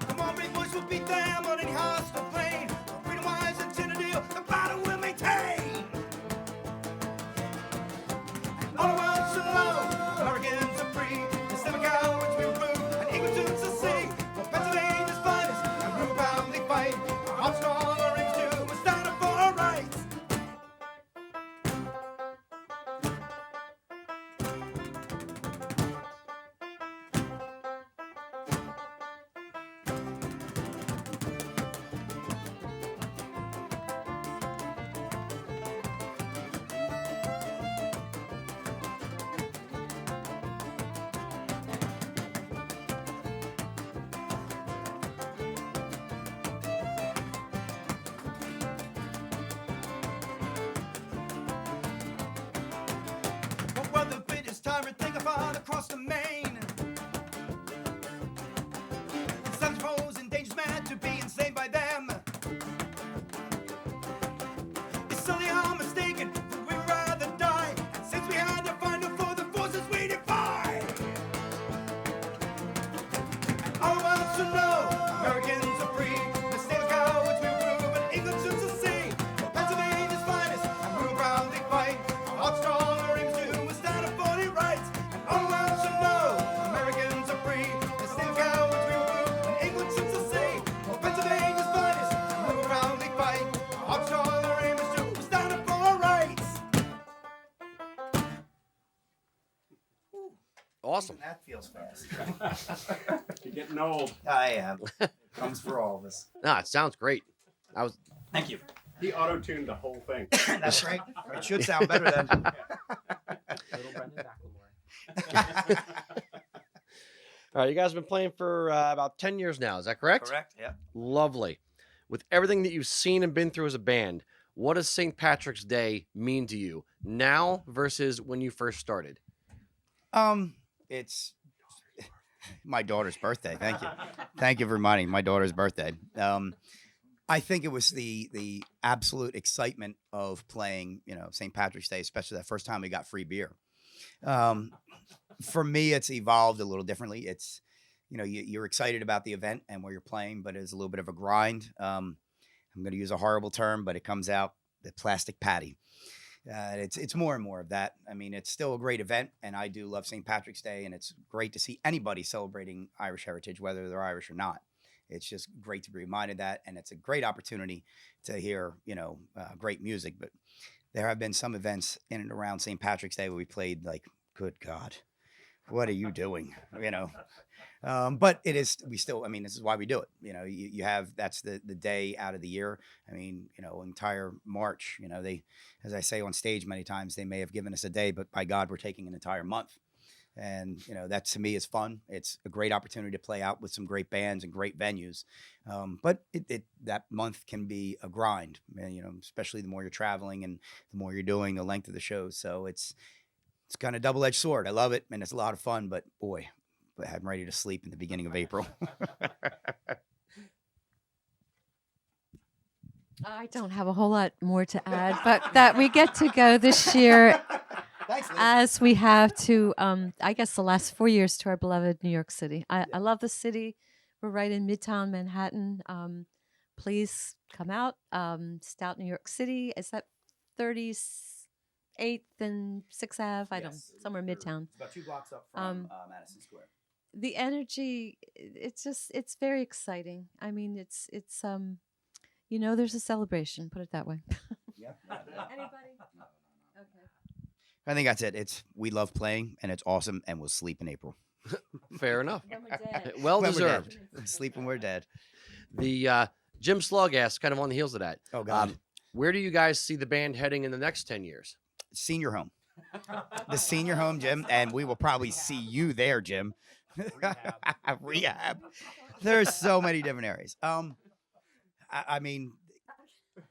Come on, brave boys, we'll beat them on any hostile plane. Freedom wise and Citadel, the battle will maintain. And all around should know, Americans are free. The seven cowards we will prove, and equal to succeed. For Pennsylvania's finest, and we will proudly fight. Our hearts strong, our aims true, we stand up for our rights. But while the British tyrant think upon across the main, some suppose in danger's mad to be enslaved by them. It's silly or mistaken, for we would rather die. And since we had to find them for the forces we defy. And all of us should know, Americans are free. The state cowards we prove, and England should succeed. For Pennsylvania's finest, and we will proudly fight. Our hearts strong, our aims true, we stand up for the rights. And all of us should know, Americans are free. The state cowards we prove, and England should succeed. For Pennsylvania's finest, and we will proudly fight. Our hearts strong, our aims true, we stand up for our rights. Awesome. That feels fast. You're getting old. I am. Comes for all of us. No, it sounds great. I was Thank you. He auto-tuned the whole thing. That's right. It should sound better then. Little Brendan Macklemore. all right. You guys have been playing for about 10 years now. Is that correct? Correct. Yeah. Lovely. With everything that you've seen and been through as a band, what does St. Patrick's Day mean to you now versus when you first started? It's my daughter's birthday. Thank you. Thank you for reminding me, my daughter's birthday. I think it was the absolute excitement of playing, St. Patrick's Day, especially that first time we got free beer. For me, it's evolved a little differently. It's, you're excited about the event and where you're playing, but it's a little bit of a grind. I'm going to use a horrible term, but it comes out the plastic patty. It's more and more of that. I mean, it's still a great event, and I do love St. Patrick's Day, and it's great to see anybody celebrating Irish heritage, whether they're Irish or not. It's just great to be reminded that, and it's a great opportunity to hear, great music. But there have been some events in and around St. Patrick's Day where we played like, good God, what are you doing? But it is, this is why we do it. You have, that's the day out of the year. I mean, entire March, they, as I say on stage many times, they may have given us a day, but by God, we're taking an entire month. And, that to me is fun. It's a great opportunity to play out with some great bands and great venues. But that month can be a grind, especially the more you're traveling and the more you're doing, the length of the shows. So it's kind of a double-edged sword. I love it, and it's a lot of fun, but boy, I'm ready to sleep in the beginning of April. I don't have a whole lot more to add, but that we get to go this year Thanks, Liz. as we have to, I guess, the last 4 years to our beloved New York City. I love the city. We're right in Midtown Manhattan. Please come out. Stout, New York City. Is that 38th and 6th Ave? I don't know, Yes. somewhere Midtown. It's about 2 blocks up from Madison Square. The energy, it's very exciting. I mean, it's there's a celebration, put it that way. Yeah. Anybody? Okay. I think that's it. We love playing, and it's awesome, and we'll sleep in April. Fair enough. When we're dead. Well When we're dead. deserved. Sleep when we're dead. The Jim Slug asked, kind of on the heels of that. Oh, God. Where do you guys see the band heading in the next 10 years? Senior home. The senior home, Jim, and we will probably see you there, Jim. Rehab. There's so many different areas. I mean,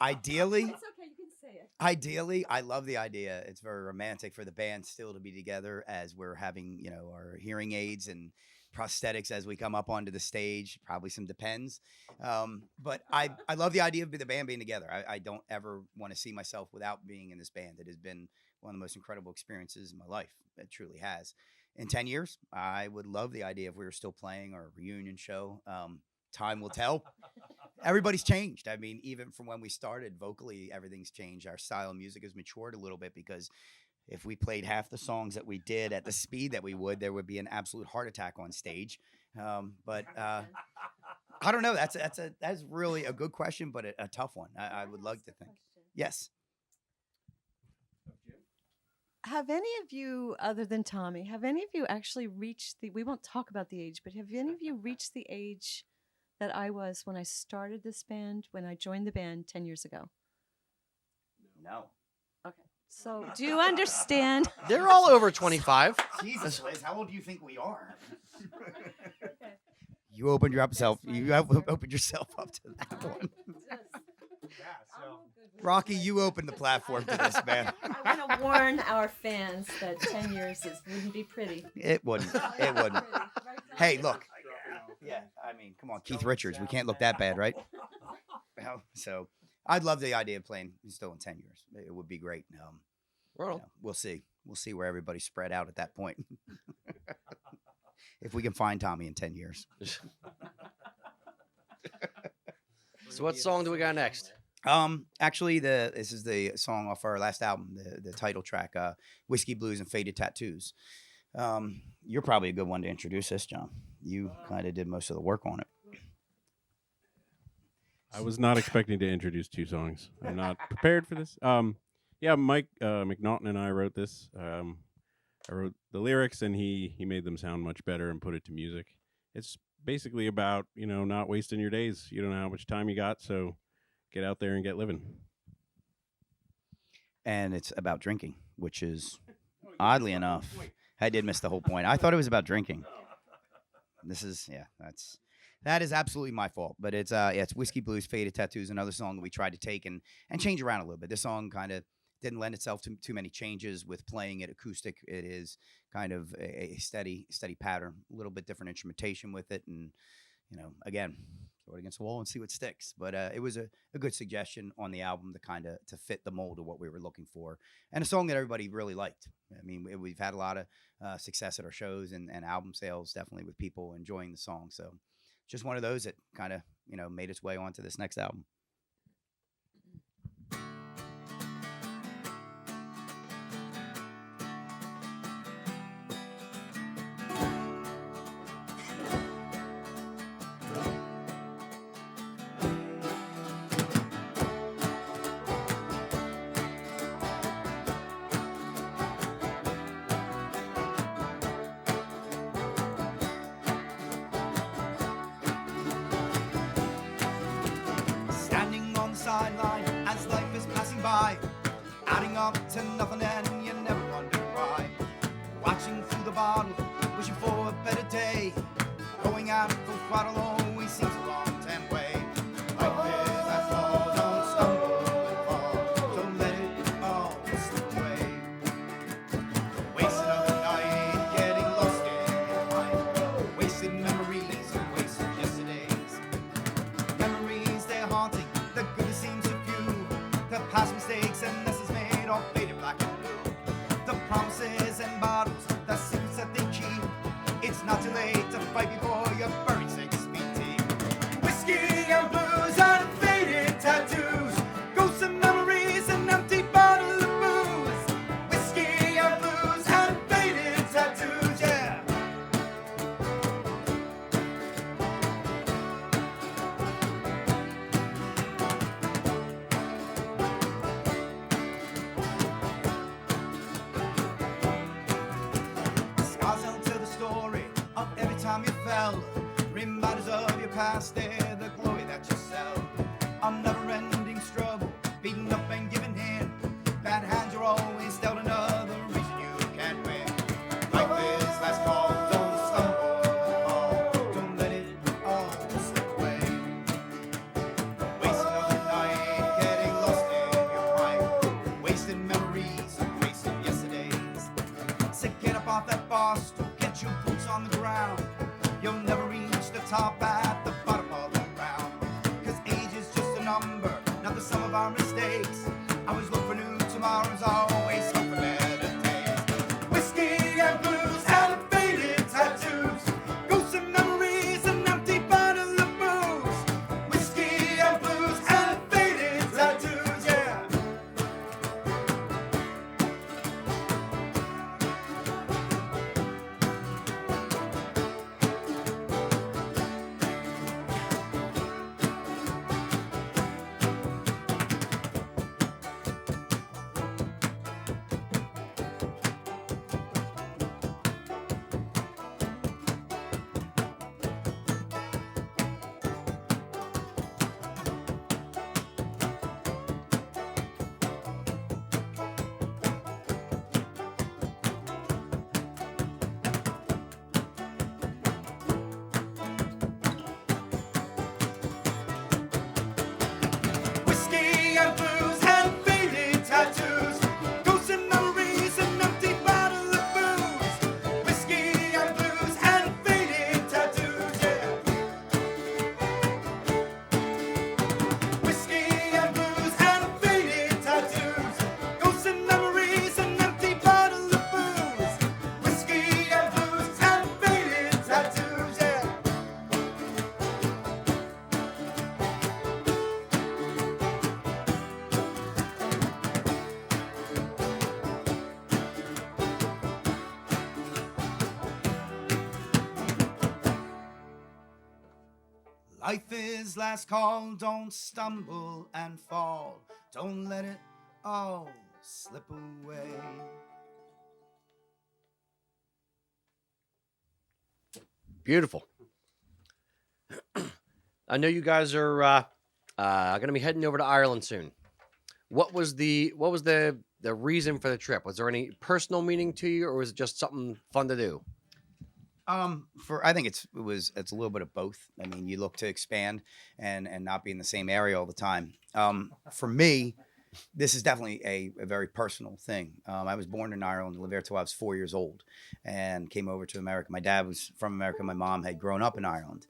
ideally, It's okay, you can say it. ideally, I love the idea. It's very romantic for the band still to be together as we're having, our hearing aids and prosthetics as we come up onto the stage. Probably some Depends. But I love the idea of the band being together. I don't ever want to see myself without being in this band. It has been one of the most incredible experiences in my life. It truly has. In 10 years, I would love the idea if we were still playing or a reunion show. Time will tell. Everybody's changed. I mean, even from when we started vocally, everything's changed. Our style of music has matured a little bit because if we played half the songs that we did at the speed that we would, there would be an absolute heart attack on stage. But I don't know. That's really a good question, but a tough one. I would like to think. Yes. Have any of you, other than Tommy, actually reached we won't talk about the age, but have any of you reached the age that I was when I started this band, when I joined the band 10 years ago? No. Okay. So do you understand? They're all over 25. Jesus, Liz, how old do you think we are? You opened yourself up to that one. Rocky, you opened the platform to this, man. I want to warn our fans that 10 years wouldn't be pretty. It wouldn't. It wouldn't. Hey, look. Yeah, I mean, come on, Keith Richards. We can't look that bad, right? So I'd love the idea of playing still in 10 years. It would be great. We'll see. We'll see where everybody's spread out at that point. If we can find Tommy in 10 years. So what song do we got next? Actually, this is the song off our last album, the title track, Whiskey Blues and Faded Tattoos. You're probably a good one to introduce this, John. You kind of did most of the work on it. I was not expecting to introduce 2 songs. I'm not prepared for this. Yeah, Mike McNaughton and I wrote this. I wrote the lyrics, and he made them sound much better and put it to music. It's basically about, not wasting your days. You don't know how much time you got, so get out there and get living. And it's about drinking, which is, oddly enough, I did miss the whole point. I thought it was about drinking. That is absolutely my fault. But it's Whiskey Blues, Faded Tattoos, another song that we tried to take and change around a little bit. This song kind of didn't lend itself to too many changes with playing it acoustic. It is kind of a steady pattern, a little bit different instrumentation with it. And, again, throw it against the wall and see what sticks. But it was a good suggestion on the album to fit the mold of what we were looking for. And a song that everybody really liked. I mean, we've had a lot of success at our shows and album sales, definitely with people enjoying the song. So just one of those that kind of, made its way onto this next album. Sideline as life is passing by, adding up to nothing and you never wonder why. Watching through the bottle, wishing for a better day. Going out for throttle always seems a long time way. Life is as all, don't stumble and fall. Don't let it all slip away. Waste another night getting lost in your mind. Wasted memories and wasted yesterdays. Memories, they're haunting. The good seems to stop at the bottom of the round. 'Cause age is just a number, not the sum of our mistakes. I always look for new tomorrows, always hope for better days. Whiskey and blues and faded tattoos, ghosts and memories, an empty bottle of booze. Whiskey and blues and faded tattoos, yeah. Whiskey and blues and faded tattoos, ghosts and memories, an empty bottle of booze. Whiskey and blues and faded tattoos, yeah. Whiskey and blues and faded tattoos, ghosts and memories, an empty bottle of booze. Whiskey and blues and faded tattoos, yeah. Life is last call, don't stumble and fall. Don't let it all slip away. Beautiful. I know you guys are going to be heading over to Ireland soon. What was the reason for the trip? Was there any personal meaning to you, or was it just something fun to do? I think it's a little bit of both. I mean, you look to expand and not be in the same area all the time. For me, this is definitely a very personal thing. I was born in Ireland, lived there till I was 4 years old, and came over to America. My dad was from America. My mom had grown up in Ireland.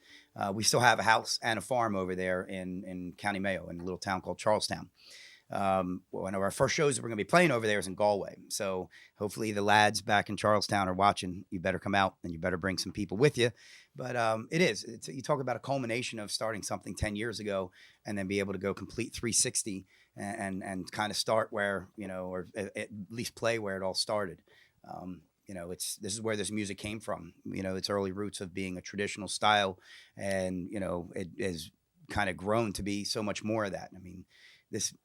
We still have a house and a farm over there in County Mayo, in a little town called Charlestown. One of our first shows that we're going to be playing over there is in Galway. So hopefully the lads back in Charlestown are watching. You better come out and you better bring some people with you. But you talk about a culmination of starting something 10 years ago and then be able to go complete 360 and kind of start where, or at least play where it all started. This is where this music came from, its early roots of being a traditional style. And, it has kind of grown to be so much more of that. I mean,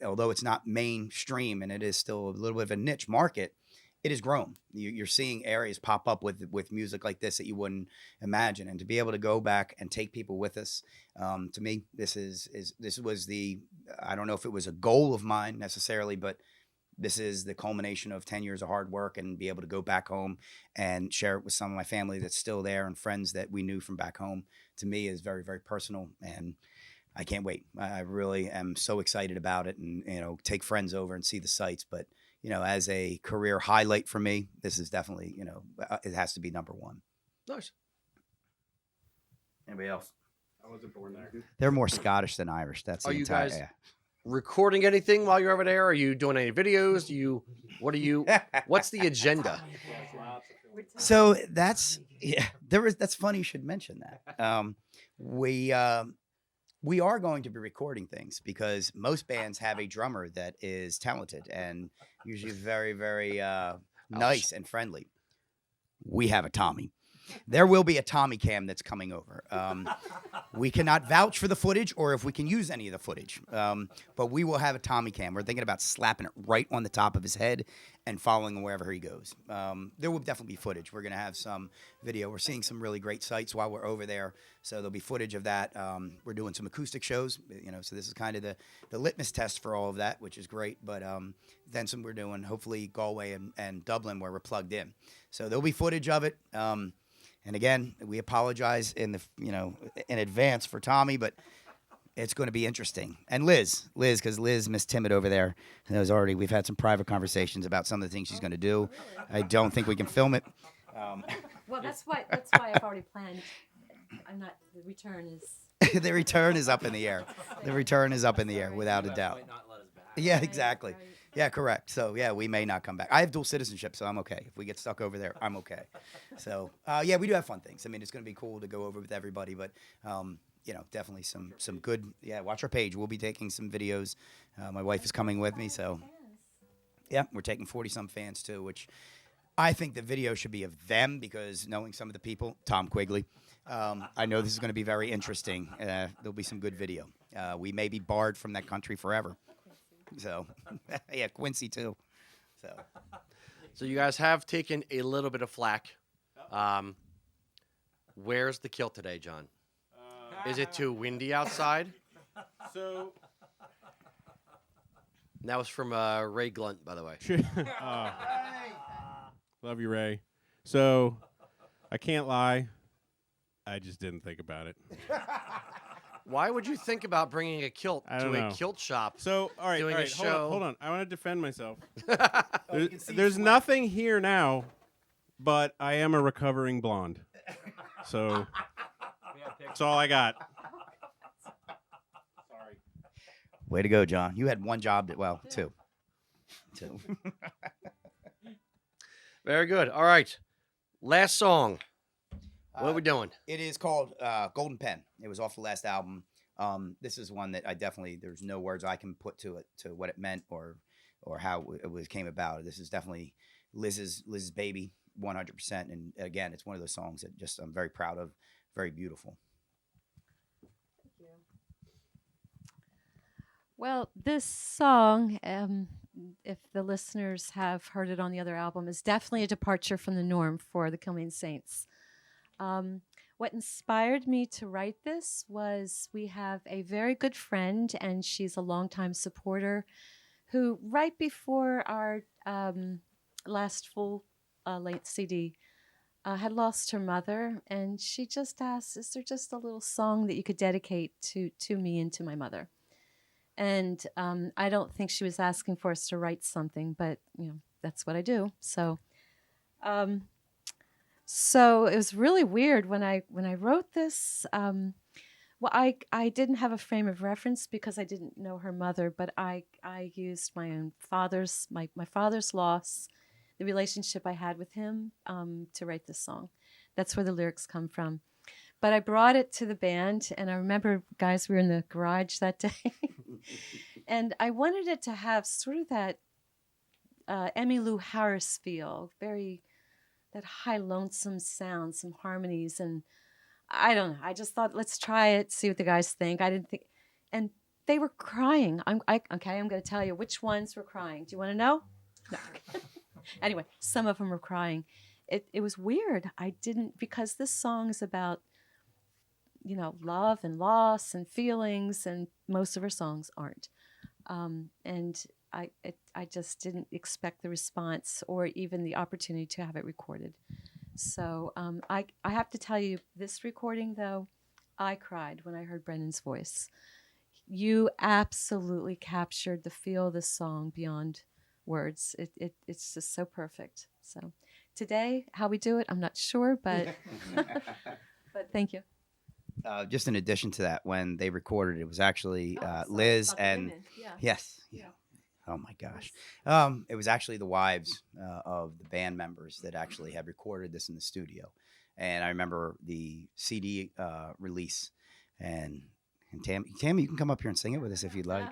although it's not mainstream and it is still a little bit of a niche market, it has grown. You're seeing areas pop up with music like this that you wouldn't imagine. And to be able to go back and take people with us, to me, this was I don't know if it was a goal of mine necessarily, but this is the culmination of 10 years of hard work, and be able to go back home and share it with some of my family that's still there and friends that we knew from back home, to me is very, very personal. And I can't wait. I really am so excited about it, and, take friends over and see the sights. But, as a career highlight for me, this is definitely, it has to be number one. Nice. Anybody else? I wasn't born there. They're more Scottish than Irish. That's the Are you entire, guys yeah. recording anything while you're over there? Are you doing any videos? What's the agenda? So that's funny you should mention that. We are going to be recording things because most bands have a drummer that is talented and usually very, very nice and friendly. We have a Tommy. There will be a Tommy cam that's coming over. We cannot vouch for the footage or if we can use any of the footage, but we will have a Tommy cam. We're thinking about slapping it right on the top of his head and following him wherever he goes. There will definitely be footage. We're going to have some video. We're seeing some really great sights while we're over there, so there'll be footage of that. We're doing some acoustic shows, so this is kind of the litmus test for all of that, which is great. But then we're doing hopefully Galway and Dublin where we're plugged in. So there'll be footage of it. And again, we apologize in advance for Tommy, but it's going to be interesting. And Liz, because Liz, Miss Timid over there, we've had some private conversations about some of the things she's going to do. I don't think we can film it. Well, that's why I've already planned I'm not. The return is. The return is up in the air. The return is up in the air, without a doubt. Yeah, exactly. Right. Yeah, correct. So yeah, we may not come back. I have dual citizenship, so I'm okay. If we get stuck over there, I'm okay. So yeah, we do have fun things. I mean, it's going to be cool to go over with everybody, but you know, definitely some good. Yeah, watch our page. We'll be taking some videos. My wife is coming with me, so yeah, we're taking 40-some fans too, which I think the video should be of them because knowing some of the people, Tom Quigley, I know this is going to be very interesting. There'll be some good video. We may be barred from that country forever. So, yeah, Quincy too. So you guys have taken a little bit of flack. Where's the kilt today, John? Is it too windy outside? So, That was from Ray Glunt, by the way. love you, Ray. So, I can't lie. I just didn't think about it. Why would you think about bringing a kilt I to don't a know. kilt shop? So, all right, Doing a hold show. on, hold on. I want to defend myself. Oh, you can see There's sweat. nothing here now, but I am a recovering blonde. So, that's all I got. Sorry. Way to go, John. You had one job. Well, two. Very good. All right. Last song. What are we doing? It is called Golden Pen. It was off the last album. This is one that I definitely, there's no words I can put to it, to what it meant or how it came about. This is definitely Liz's baby, 100%. And again, it's one of those songs that just I'm very proud of, very beautiful. Well, this song, if the listeners have heard it on the other album, is definitely a departure from the norm for the Kilmaine Saints. What inspired me to write this was we have a very good friend, and she's a longtime supporter, who right before our last full length CD had lost her mother, and she just asked, "Is there just a little song that you could dedicate to me and to my mother?" And I don't think she was asking for us to write something, but you know that's what I do. So. So it was really weird when I wrote this. Well, I didn't have a frame of reference because I didn't know her mother, but I used my own father's my father's loss, the relationship I had with him, to write this song. That's where the lyrics come from. But I brought it to the band, and I remember, guys, we were in the garage that day, and I wanted it to have sort of that Emmylou Harris feel, very. That high lonesome sound, some harmonies, and I don't know. I just thought, let's try it, see what the guys think. I didn't think, and they were crying. Okay, I'm going to tell you which ones were crying. Do you want to know? No. Anyway, some of them were crying. It was weird. I didn't, because this song is about, you know, love and loss and feelings, and most of her songs aren't. And I just didn't expect the response or even the opportunity to have it recorded. So I have to tell you, this recording, though, I cried when I heard Brendan's voice. You absolutely captured the feel of the song beyond words. It's just so perfect. So today, how we do it, I'm not sure, but but thank you. Just in addition to that, when they recorded it, was actually Oh, sorry, Liz about the and women. Yeah. yes, Yeah. Oh my gosh. It was actually the wives of the band members that actually had recorded this in the studio. And I remember the CD release, and Tammy, you can come up here and sing it with us if you'd like.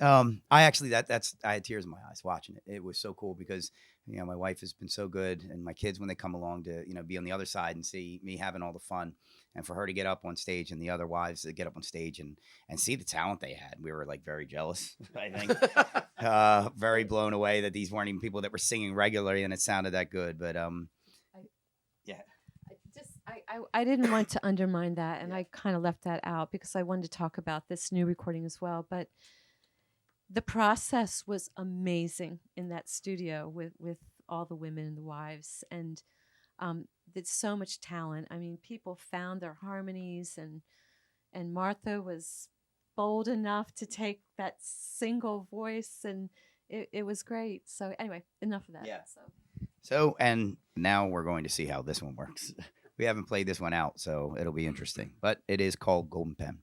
I actually, I had tears in my eyes watching it. It was so cool because, you know, my wife has been so good, and my kids, when they come along to, you know, be on the other side and see me having all the fun, and for her to get up on stage and the other wives to get up on stage and see the talent they had. We were like very jealous, I think. Very blown away that these weren't even people that were singing regularly and it sounded that good. But yeah. I didn't want to undermine that, and I kind of left that out because I wanted to talk about this new recording as well. But the process was amazing in that studio with all the women and the wives, and there's so much talent. I mean, people found their harmonies, and Martha was bold enough to take that single voice, and it was great. So anyway, enough of that. Yeah. So, and now we're going to see how this one works. We haven't played this one out, so it'll be interesting. But it is called Golden Pen.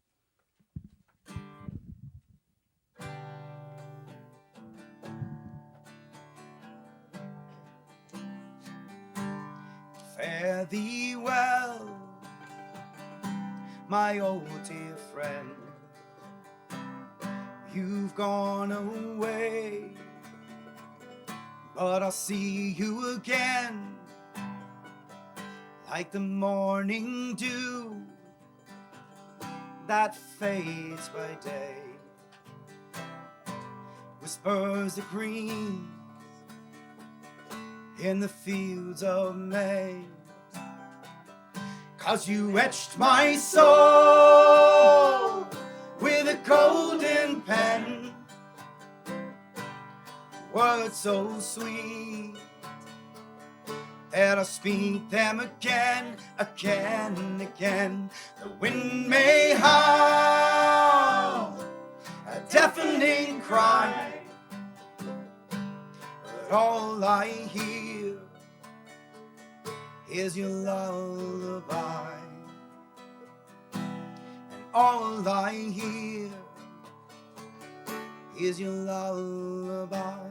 Fare thee well, my old dear friend. You've gone away, but I'll see you again, like the morning dew that fades by day. Whispers the green in the fields of May. 'Cause you etched my soul with a golden pen, words so sweet that I'll speak them again, again and again. The wind may howl a deafening cry, but all I hear is your lullaby. And all I hear is your lullaby.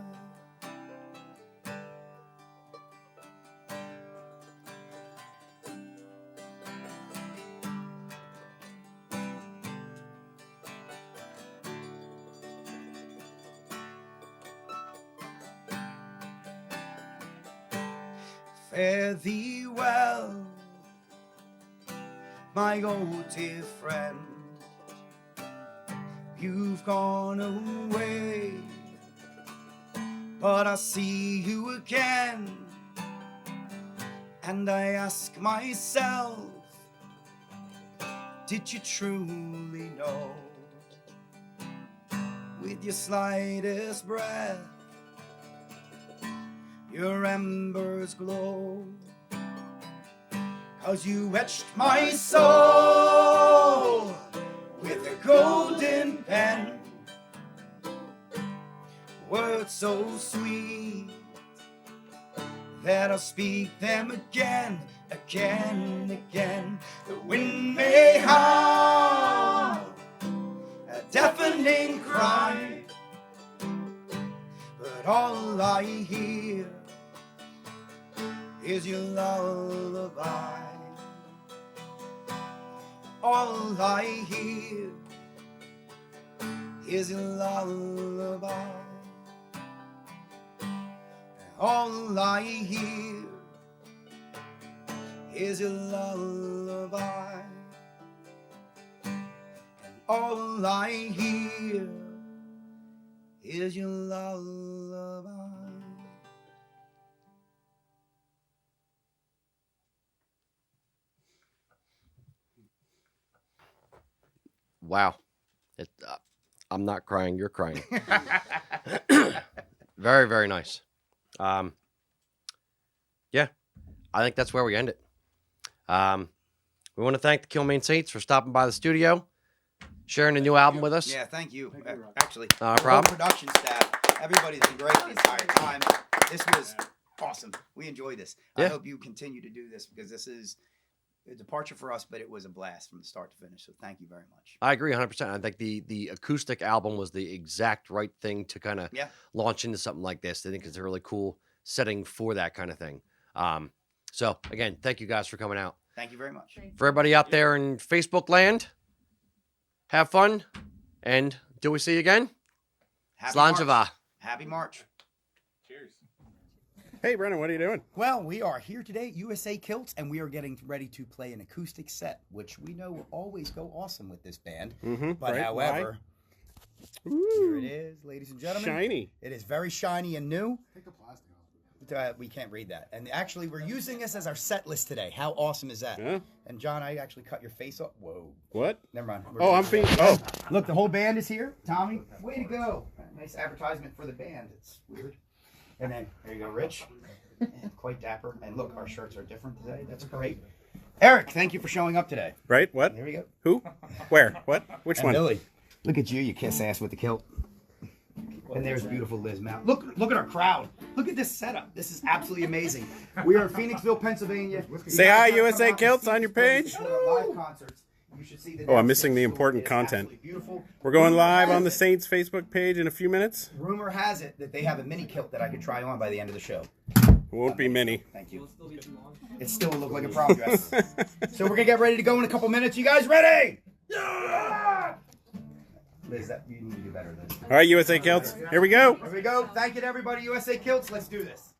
Fare thee well, my old dear friend. You've gone away, but I'll see you again. And I ask myself, did you truly know? With your slightest breath, your embers glow. 'Cause you etched my soul with a golden pen, words so sweet that I'll speak them again, again and again. The wind may howl a deafening cry, but all I hear is your lullaby. All I hear is your lullaby. All I hear is your lullaby. And all I hear is your lullaby. Wow. I'm not crying. You're crying. Very, very nice. Yeah, I think that's where we end it. We want to thank the Kilmaine Saints for stopping by the studio, sharing a new album with us. Yeah, thank you. Thank you, Rob. Actually, No the whole problem. production staff, everybody's been great the entire time. This was awesome. We enjoyed this. Yeah. I hope you continue to do this because this is a departure for us, but it was a blast from start to finish. So thank you very much. I agree 100%. I think the acoustic album was the exact right thing to kind of Yeah. launch into something like this. I think it's a really cool setting for that kind of thing. So again, thank you guys for coming out. Thank you very much. For everybody out there in Facebook land, have fun, and till we see you again, Happy Slanjava. March. Happy March. Cheers. Hey, Brennan, what are you doing? Well, we are here today at USA Kilts, and we are getting ready to play an acoustic set, which we know will always go awesome with this band. Mm-hmm. But however, here it is, ladies and gentlemen. Shiny. It is very shiny and new. Take the plastic off. We can't read that. And actually, we're using this as our set list today. How awesome is that? Yeah. And John, I actually cut your face off. Whoa. What? Never mind. Oh, I'm being. Oh, Look, the whole band is here. Tommy, way to go. Nice advertisement for the band. It's weird. And then, there you go, Rich. And quite dapper. And look, our shirts are different today. That's great. Eric, thank you for showing up today. right. What? There we go. Who? Where? What? Which And one? Billy, look at you, you kiss ass with the kilt. And there's beautiful Liz Mount. Look at our crowd. Look at this setup. This is absolutely amazing. We are in Phoenixville, Pennsylvania. Say hi, USA Kilts, on your page. Live concerts. You should see the Oh, I'm missing the important content. Beautiful. We're going live on the Saints Facebook page in a few minutes. Rumor has it that they have a mini kilt that I could try on by the end of the show. It won't be many. Thank you. It still will look like a prom dress. So we're gonna get ready to go in a couple minutes. You guys ready? Yeah! Liz, you need to do better than. All right, USA Kilts, here we go. Here we go. Thank you to everybody, USA Kilts. Let's do this.